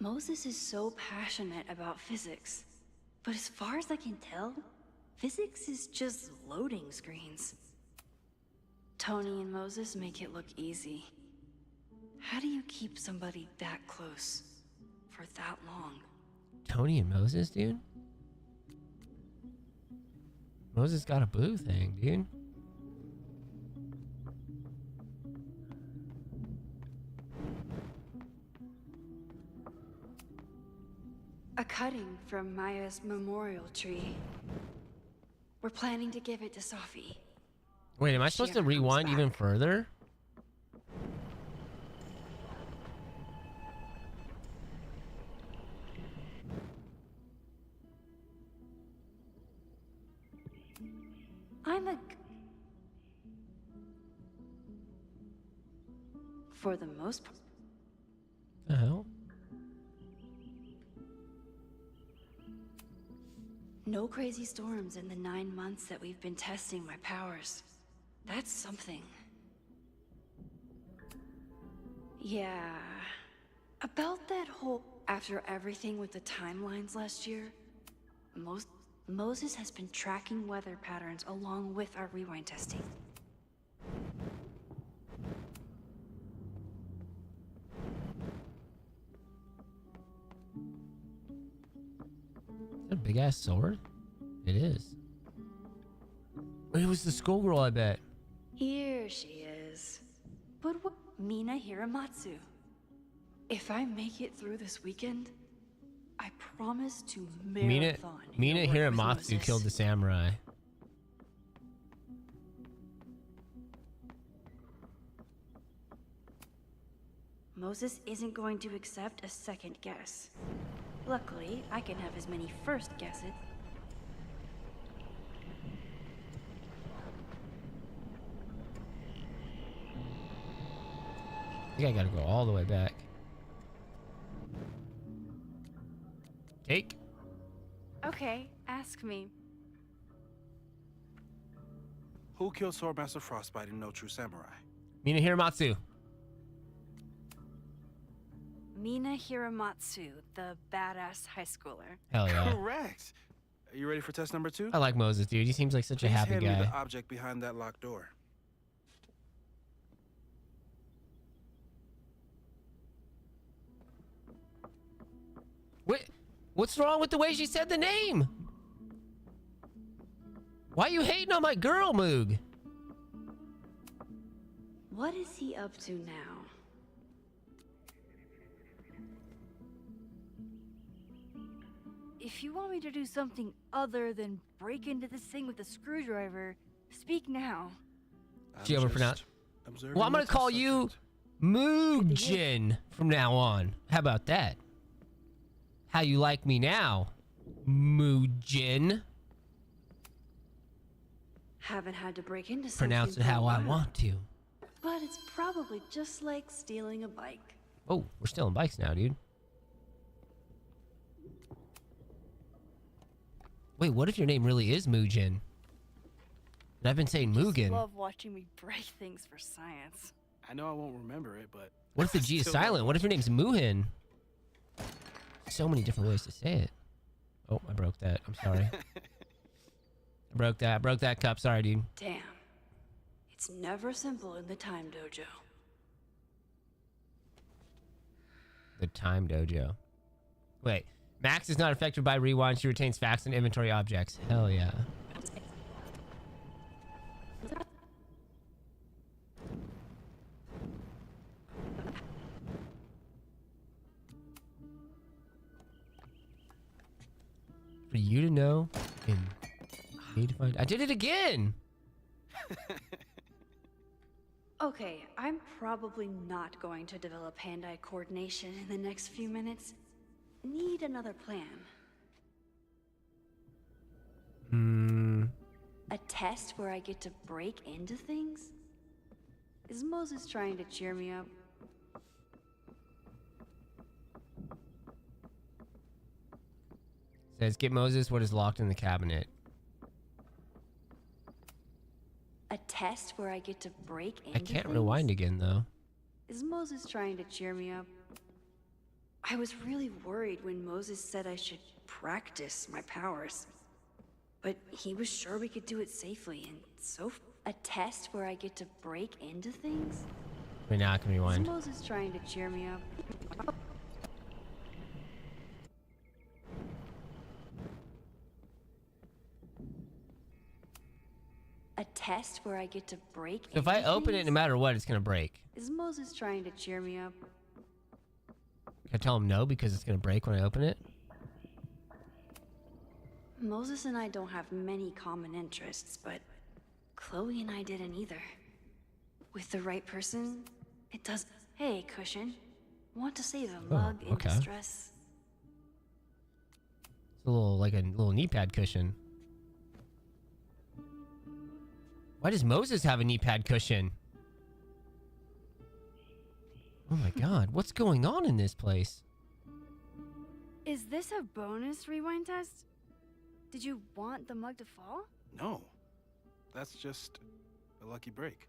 Moses is so passionate about physics, but as far as I can tell, physics is just loading screens. Tony and Moses make it look easy. How do you keep somebody that close for that long? Tony and Moses, dude? Moses got a boo thing, dude. A cutting from Maya's memorial tree. We're planning to give it to Safi. Wait, am I supposed to rewind even further? For the most part. The hell? No crazy storms in the 9 months that we've been testing my powers. That's something. Yeah. About that whole... After everything with the timelines last year, Moses has been tracking weather patterns along with our rewind testing. Is that a big ass sword? It is. It was the schoolgirl, I bet. Here she is. But what? Mina Hiramatsu. If I make it through this weekend, I promise to marathon. Mina Hiramatsu killed the samurai. Moses isn't going to accept a second guess. Luckily, I can have as many first guesses. I think I gotta go all the way back. Take. Okay, ask me. Who killed Swordmaster Frostbite in No True Samurai? Mina Hiramatsu. Mina Hiramatsu, the badass high schooler. Hell yeah. Correct. Are you ready for test number 2? I like Moses, dude. He seems like such a Please happy hand me guy. the object behind that locked door. What's wrong with the way she said the name? Why you hating on my girl, Moog? What is he up to now? If you want me to do something other than break into this thing with a screwdriver, speak now. She overpronounced. Well, I'm gonna call you Moojin from now on. How about that? How you like me now, Moojin? Haven't had to break into something. Pronounce it for a how I while. want to. But it's probably just like stealing a bike. Oh, we're stealing bikes now, dude. Wait, what if your name really is Moojin? And I've been saying I Mugen. love watching me break things for science. I know I won't remember it, but... What if the G is Still silent? What if your name's Muhin? So many different ways to say it. Oh, I broke that. I'm sorry. I broke that. I broke that cup. Sorry, dude. Damn. It's never simple in the Time Dojo. The Time Dojo. Wait. Max is not affected by rewind. She retains facts and inventory objects. Hell yeah. For you to know and me to find. I did it again. Okay, I'm probably not going to develop hand-eye coordination in the next few minutes. Need another plan. A test where I get to break into things? Is Moses trying to cheer me up? Says, get Moses what is locked in the cabinet. A test where I get to break into I can't things? rewind again, though. Is Moses trying to cheer me up? I was really worried when Moses said I should practice my powers. But he was sure we could do it safely, and so... A test where I get to break into things? Wait, now I can rewind. Is Moses trying to cheer me up? A test where I get to break So if I open it, no matter what, it's gonna break. Is Moses trying to cheer me up? Can I tell him no because it's gonna break when I open it? Moses and I don't have many common interests, but Chloe and I didn't either. With the right person, it does. Hey, Cushion. Want to save a mug in distress? It's a little, like a little knee pad cushion. Why does Moses have a knee pad cushion? Oh my god, what's going on in this place? Is this a bonus rewind test? Did you want the mug to fall? No. That's just a lucky break.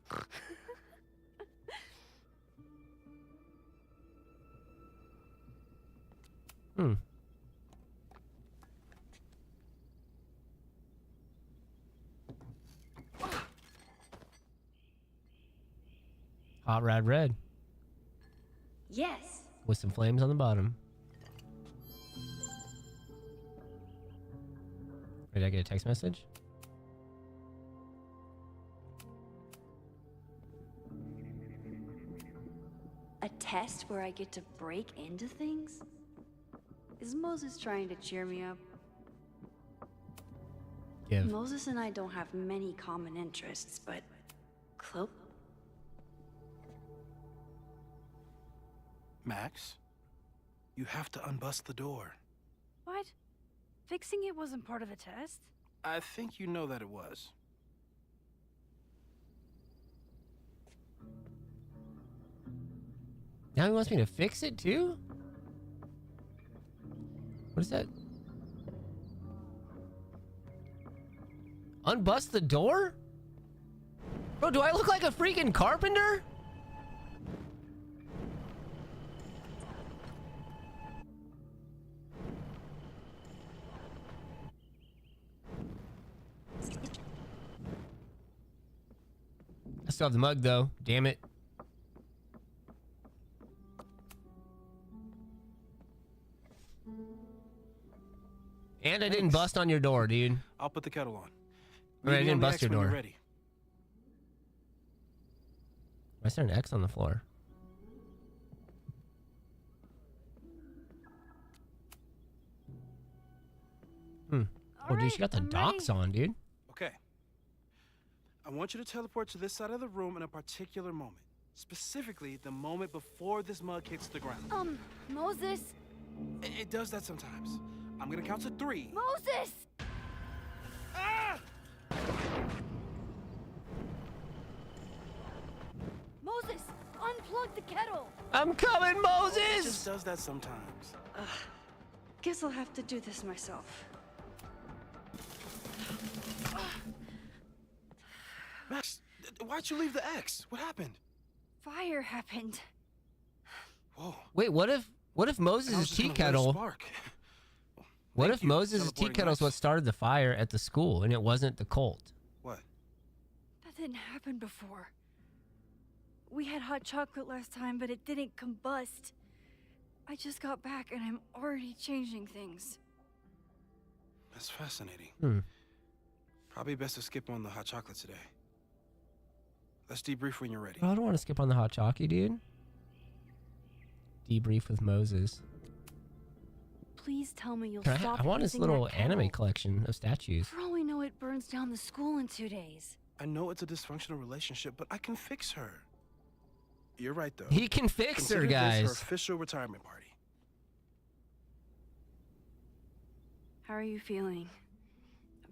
Hot Rad Red. Yes. With some flames on the bottom. Did I get a text message? A test where I get to break into things? Is Moses trying to cheer me up? Give. Moses and I don't have many common interests, but Chloe... Max, you have to unbust the door. What? Fixing it wasn't part of the test? I think you know that it was. Now he wants me to fix it too? What is that? Unbust the door? Bro, do I look like a freaking carpenter? I still have the mug though, damn it. And I didn't bust on your door, dude. I'll put the kettle on. I didn't bust your door. Ready. Why is there an X on the floor? Oh, dude, she got the docs on, dude. Okay. I want you to teleport to this side of the room in a particular moment. Specifically, the moment before this mug hits the ground. Moses? It does that sometimes. I'm gonna count to 3. Moses! Ah! Moses, unplug the kettle! I'm coming, Moses! It just does that sometimes. Guess I'll have to do this myself. Max, why'd you leave the X? What happened? Fire happened. Whoa. Wait, what if Moses' tea kettle? What if Moses' tea kettle is what started the fire at the school and it wasn't the cult? What? That didn't happen before. We had hot chocolate last time, but it didn't combust. I just got back and I'm already changing things. That's fascinating. Hmm. Probably best to skip on the hot chocolate today. Let's debrief when you're ready. Well, I don't want to skip on the hot chocolate, dude. Debrief with Moses. please tell me you'll Can stop I want this using little that anime kettle? collection of statues. For all we know, it burns down the school in 2 days. I know it's a dysfunctional relationship, but I can fix her. You're right, though. He can fix her, Consider this her guys. official retirement party. How are you feeling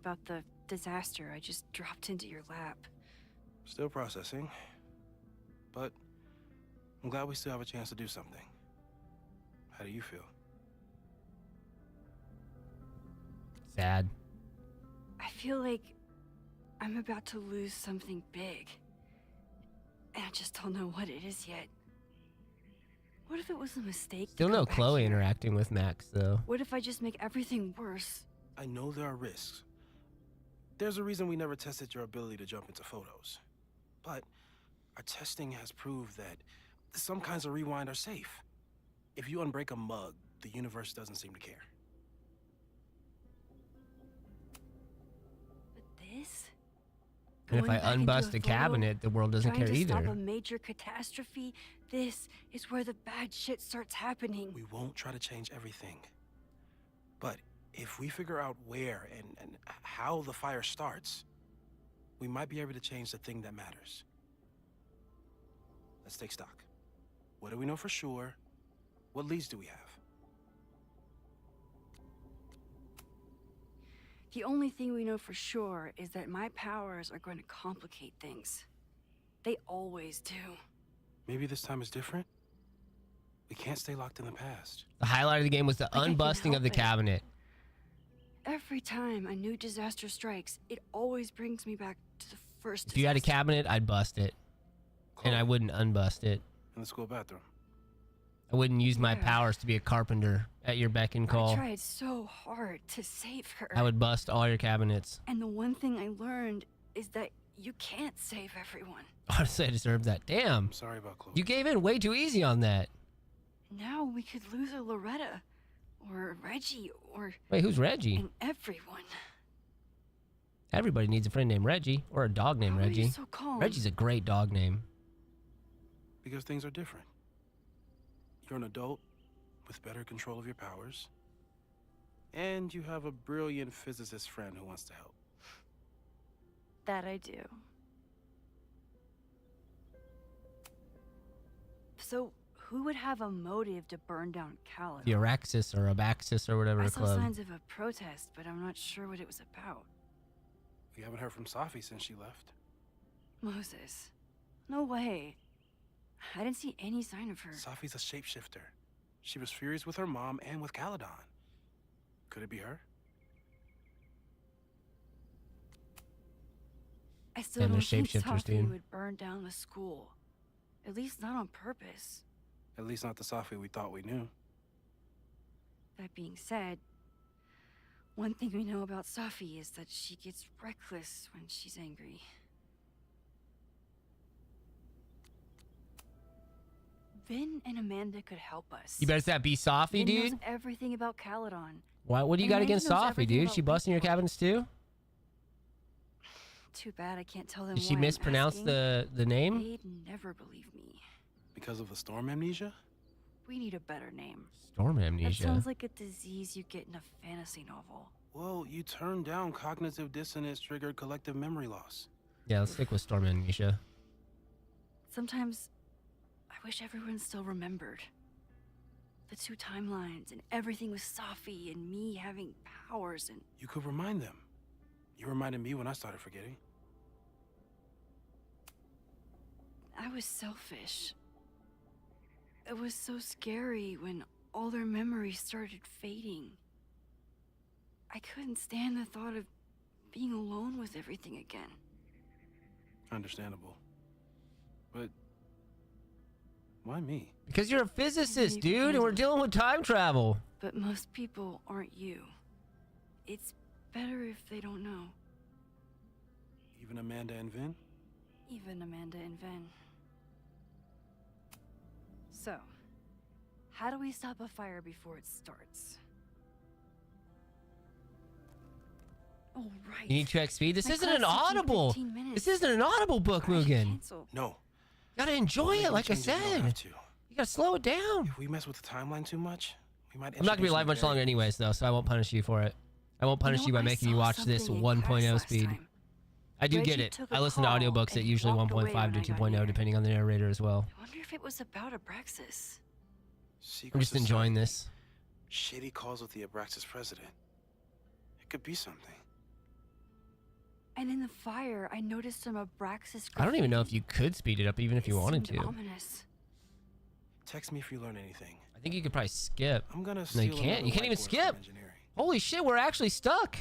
about the disaster I just dropped into your lap? Still processing. But I'm glad we still have a chance to do something. How do you feel? Sad. I feel like I'm about to lose something big. And I just don't know what it is yet. What if it was a mistake? Still to no come back Chloe here? interacting with Max, though. What if I just make everything worse? I know there are risks. There's a reason we never tested your ability to jump into photos. But our testing has proved that some kinds of rewind are safe. If you unbreak a mug, the universe doesn't seem to care. But this? And if Going I back into unbust a photo, cabinet, the world doesn't trying care to either. Stop a major catastrophe. This is where the bad shit starts happening. We won't try to change everything. But if we figure out where and how the fire starts, we might be able to change the thing that matters. Let's take stock. What do we know for sure? What leads do we have? The only thing we know for sure is that my powers are going to complicate things. They always do. Maybe this time is different? We can't stay locked in the past. The highlight of the game was the I can unbusting of the help it. cabinet. Every time a new disaster strikes, it always brings me back to the first If you had a disaster. cabinet, I'd bust it. And I wouldn't unbust it. In the school bathroom. I wouldn't use my Yeah. powers to be a carpenter at your beck and I call. tried so hard to save her. I would bust all your cabinets. And the one thing I learned is that you can't save everyone. Honestly, I deserve that. Damn. Sorry about Chloe. You gave in way too easy on that. Now we could lose a Loretta, or Reggie, or Wait, who's Reggie? and everyone. Everybody needs a friend named Reggie or a dog named How are you Reggie. so calm? Reggie's a great dog name. Because things are different. You're an adult with better control of your powers. And you have a brilliant physicist friend who wants to help. That I do. So, who would have a motive to burn down Caledon? The Araxis or Abaxis or whatever I the saw club. signs of a protest, but I'm not sure what it was about. We haven't heard from Safi since she left. Moses. No way. I didn't see any sign of her. Safi's a shapeshifter. She was furious with her mom and with Caledon. Could it be her? I still Damn, they're don't think shapeshifters, Safi dude. would burn down the school. At least not on purpose. At least not the Safi we thought we knew. That being said, one thing we know about Safi is that she gets reckless when she's angry. Vin and Amanda could help us. You better say that be Safi, Vin dude. knows everything about Caledon. What do you And got Amanda against knows Safi, everything dude? about She busting your Leafport. cabinets too? Too bad I can't tell them Did she why I'm mispronounce asking. the name? They'd never believe me. Because of the storm amnesia? We need a better name. Storm That amnesia. sounds like a disease you get in a fantasy novel. Well, you turned down cognitive dissonance triggered collective memory loss. Yeah, let's stick with storm amnesia. Sometimes I wish everyone still remembered. The two timelines and everything with Safi and me having powers and You could remind them. You reminded me when I started forgetting. I was selfish. It was so scary when all their memories started fading. I couldn't stand the thought of being alone with everything again. Understandable. But why me? Because you're a physicist, Maybe dude, and we're dealing with time travel. But most people aren't you. It's better if they don't know. Even Amanda and Vin? Even Amanda and Ven. So, how do we stop a fire before it starts? Oh, right. You need to check speed. This My isn't class an starts in audible. 15 minutes. This isn't an audible book, I should Mugen. cancel. No. Gotta enjoy Make it, like I changes we don't said. have to. You gotta slow it down. If we mess with the timeline too much, We might I'm not gonna be introduce live new much longer variables. anyways, though, so I won't punish you for it. I won't punish you by I making you saw watch this something in 1.0 class last speed. time. I do Reggie get it. took a I listen to call audiobooks at and usually walked away 1.5 when to I got 2.0, near. depending on the narrator as well. I wonder if it was about Abraxas. Secret I'm just enjoying society. this. Shady calls with the Abraxas president. It could be something. And in the fire, I noticed some Abraxas. I don't even know if you could speed it up, even if you wanted seemed to. ominous. Text me if you learn anything. I think you could probably skip. I'm gonna No, steal you can't. another You can't even whiteboard from skip. engineering. Holy shit, we're actually stuck.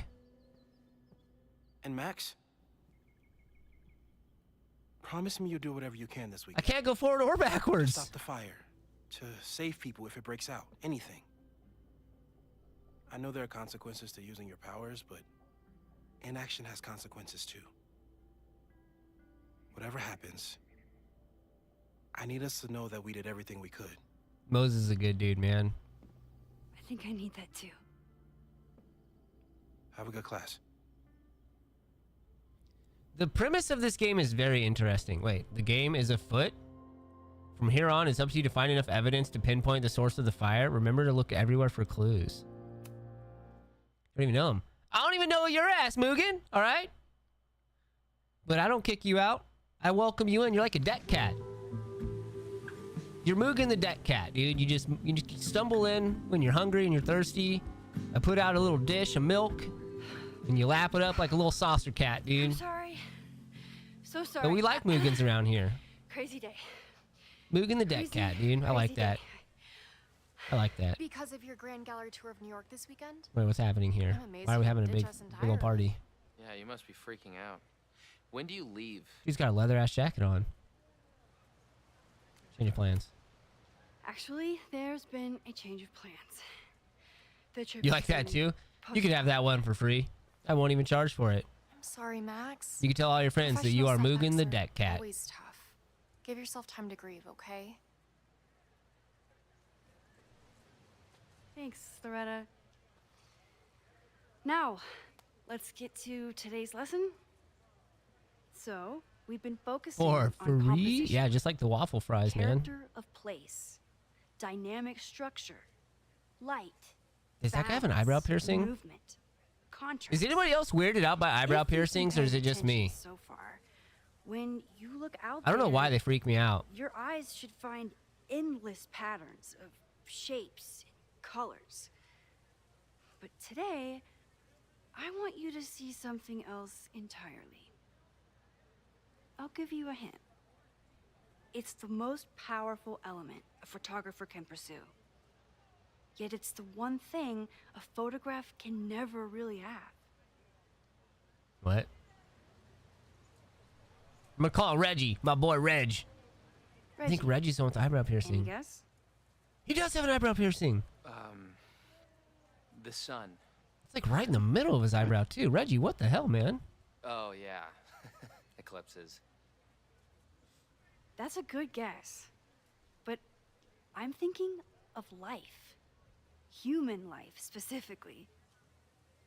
And Max, promise me you'll do whatever you can this week. I can't go forward or backwards. Stop the fire. To save people if it breaks out. Anything. I know there are consequences to using your powers, but inaction has consequences too. Whatever happens, I need us to know that we did everything we could. Moses is a good dude, man. I think I need that too. Have a good class. The premise of this game is very interesting. Wait, the game is afoot? From here on, it's up to you to find enough evidence to pinpoint the source of the fire. Remember to look everywhere for clues. I don't even know him. I don't even know your ass, Mugen. All right? But I don't kick you out. I welcome you in. You're like a deck cat. You're Mugen the deck cat, dude. You just stumble in when you're hungry and you're thirsty. I put out a little dish of milk, and you lap it up like a little saucer cat, dude. I'm sorry. So sorry. But we like Mugens around here. Crazy day. Mugen the deck cat, dude. I like that. I like that. Because of your Grand Gallery tour of New York this weekend? Wait, what's happening here? I'm amazed Why are we you having a didn't big, ditch us big old entirely. party? Yeah, you must be freaking out. When do you leave? She's got a leather ass jacket on. Change of plans. Actually, there's been a change of plans. The trip You is like that getting too? You could have that one for free. I won't even charge for it. I'm sorry, Max. You can tell all your friends that you are Professional Mugen the setbacks are deck cat. Always tough. Give yourself time to grieve, okay? Thanks, Loretta. Now, let's get to today's lesson. So, we've been focusing For on free? composition, Yeah, just like the waffle fries, man. character of place, dynamic structure, light. Does that guy have an balance, eyebrow piercing? Movement, contrast. Is anybody else weirded out by eyebrow If you've piercings, or is it paid just me? attention So far, when you look out I don't know there, why they freak me out. your eyes should find endless patterns of shapes and colors. But today, I want you to see something else entirely. I'll give you a hint. It's the most powerful element a photographer can pursue. Yet it's the one thing a photograph can never really have. What? I'm gonna call Reggie, my boy Reg. I think Reggie's the one with the eyebrow Any piercing. guess? He does have an eyebrow piercing. The sun. It's like right in the middle of his eyebrow too. Reggie, what the hell, man? Oh, yeah. Eclipses. That's a good guess. But I'm thinking of life. Human life, specifically.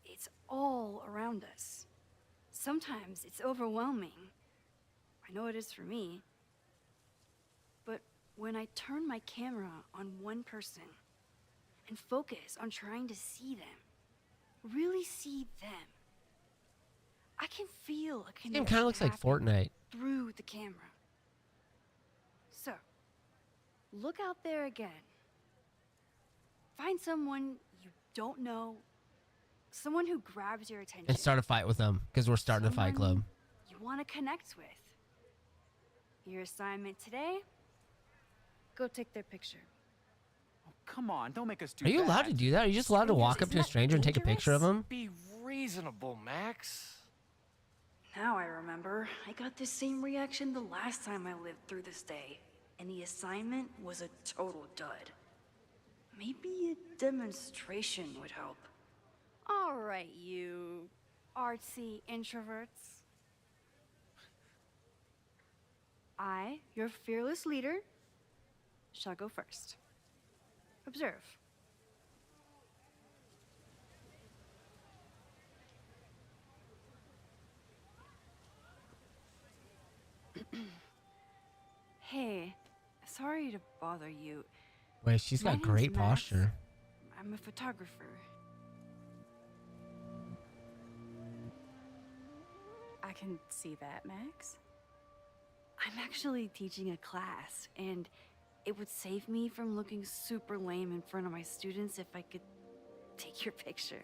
It's all around us. Sometimes it's overwhelming. I know it is for me. But when I turn my camera on one person and focus on trying to see them, really see them, I can feel a This connection game kind of looks like happen Fortnite. through the camera. So, look out there again. Find someone you don't know, someone who grabs your attention. And start a fight with them, because we're starting a fight club. You want to connect with. Your assignment today? Go take their picture. Come on, don't make us do Are you that. allowed to do that? Are you just allowed to walk up to a stranger and take a picture of him? Be reasonable, Max. Now I remember. I got the same reaction the last time I lived through this day, and the assignment was a total dud. Maybe a demonstration would help. All right, you artsy introverts. I, your fearless leader, shall go first. Observe. Hey, sorry to bother you. Wait, she's My got name's great Max. posture. I'm a photographer. I can see that, Max. I'm actually teaching a class, and it would save me from looking super lame in front of my students if I could take your picture.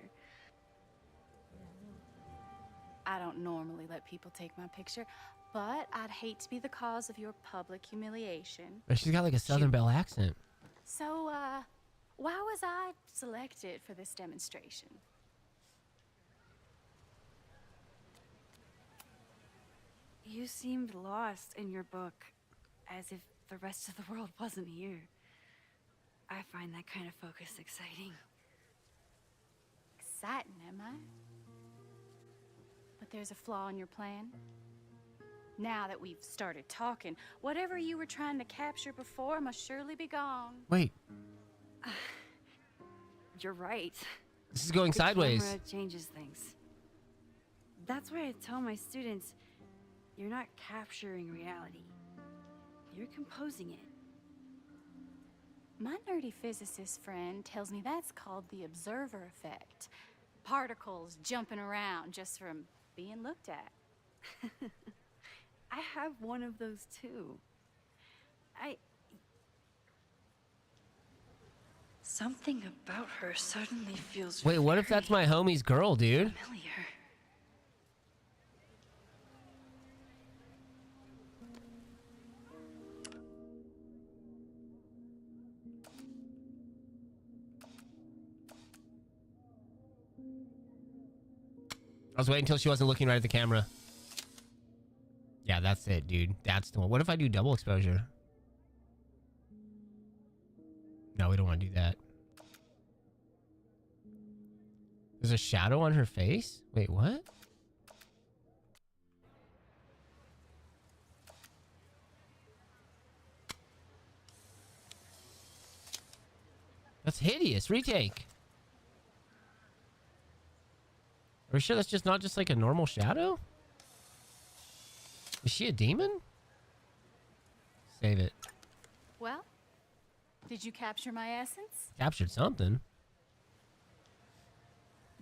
I don't normally let people take my picture, but I'd hate to be the cause of your public humiliation. But she's got like a Southern Belle accent. So, why was I selected for this demonstration? You seemed lost in your book, as if the rest of the world wasn't here. I find that kind of focus exciting. Exciting, am I? But there's a flaw in your plan. Now that we've started talking, whatever you were trying to capture before must surely be gone. Wait. You're right. This is going sideways. The camera changes things. That's why I tell my students, you're not capturing reality. You're composing it. My nerdy physicist friend tells me that's called the observer effect. Particles jumping around just from being looked at. I have one of those too. Something about her suddenly feels Wait, what if that's my homie's girl, dude? familiar. I was waiting until she wasn't looking right at the camera. Yeah, that's it, dude. That's the one. What if I do double exposure? No, we don't want to do that. There's a shadow on her face? Wait, what? That's hideous. Retake. Are we sure that's just not just like a normal shadow? Is she a demon? Save it. Well, did you capture my essence? Captured something.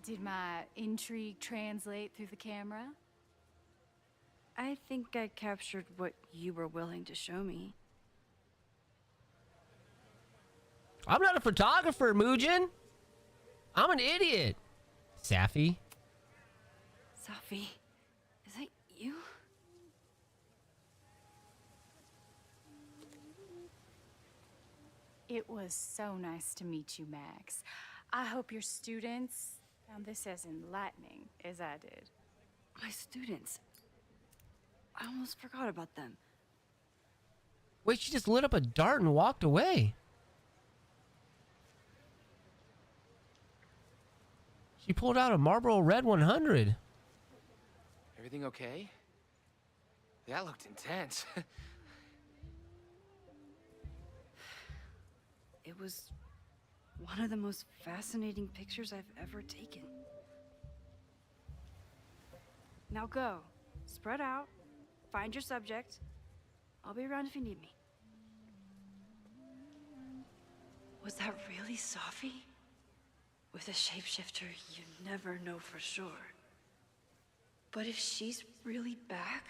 Did my intrigue translate through the camera? I think I captured what you were willing to show me. I'm not a photographer, Muujin. I'm an idiot. Safi. Safi, is that you? It was so nice to meet you, Max. I hope your students found this as enlightening as I did. My students. I almost forgot about them. Wait, she just lit up a dart and walked away. She pulled out a Marlboro Red 100. Everything okay? That looked intense. It was one of the most fascinating pictures I've ever taken. Now go. Spread out. Find your subject. I'll be around if you need me. Was that really Safi? With a shapeshifter, you never know for sure. But if she's really back,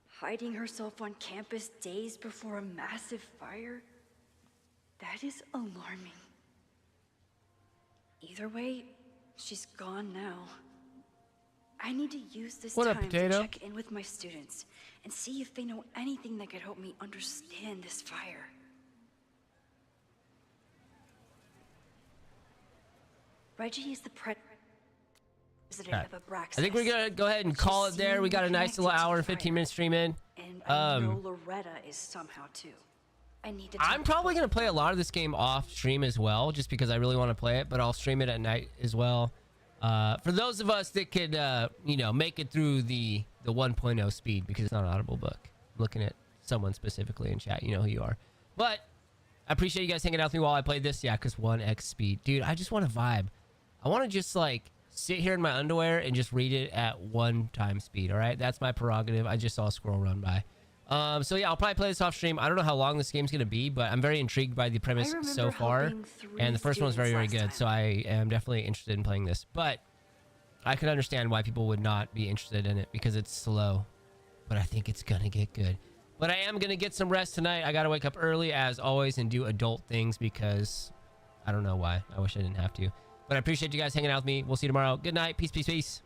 hiding herself on campus days before a massive fire, that is alarming. Either way, she's gone now. I need to use this What up, time potato? to check in with my students and see if they know anything that could help me understand this fire. Reggie is the president Alright. of Abraxas. I think we're gonna go ahead and call it there. We got a nice little hour and 15-minute stream in. And I know Loretta is somehow too. I need to. I'm probably gonna play a lot of this game off stream as well, just because I really want to play it. But I'll stream it at night as well. For those of us that could, you know, make it through the 1.0 speed, because it's not an Audible book. I'm looking at someone specifically in chat. You know who you are. But I appreciate you guys hanging out with me while I played this. Yeah, because 1x speed, dude. I just want to vibe. I want to just like sit here in my underwear and just read it at 1 time speed. All right, that's my prerogative. I just saw a squirrel run by. So yeah, I'll probably play this off stream. I don't know how long this game's gonna be, but I'm very intrigued by the premise so far. And the first one was very, very good. So I am definitely interested in playing this. But I can understand why people would not be interested in it because it's slow. But I think it's gonna get good. But I am gonna get some rest tonight. I gotta wake up early as always and do adult things because I don't know why. I wish I didn't have to. But I appreciate you guys hanging out with me. We'll see you tomorrow. Good night. Peace, peace, peace.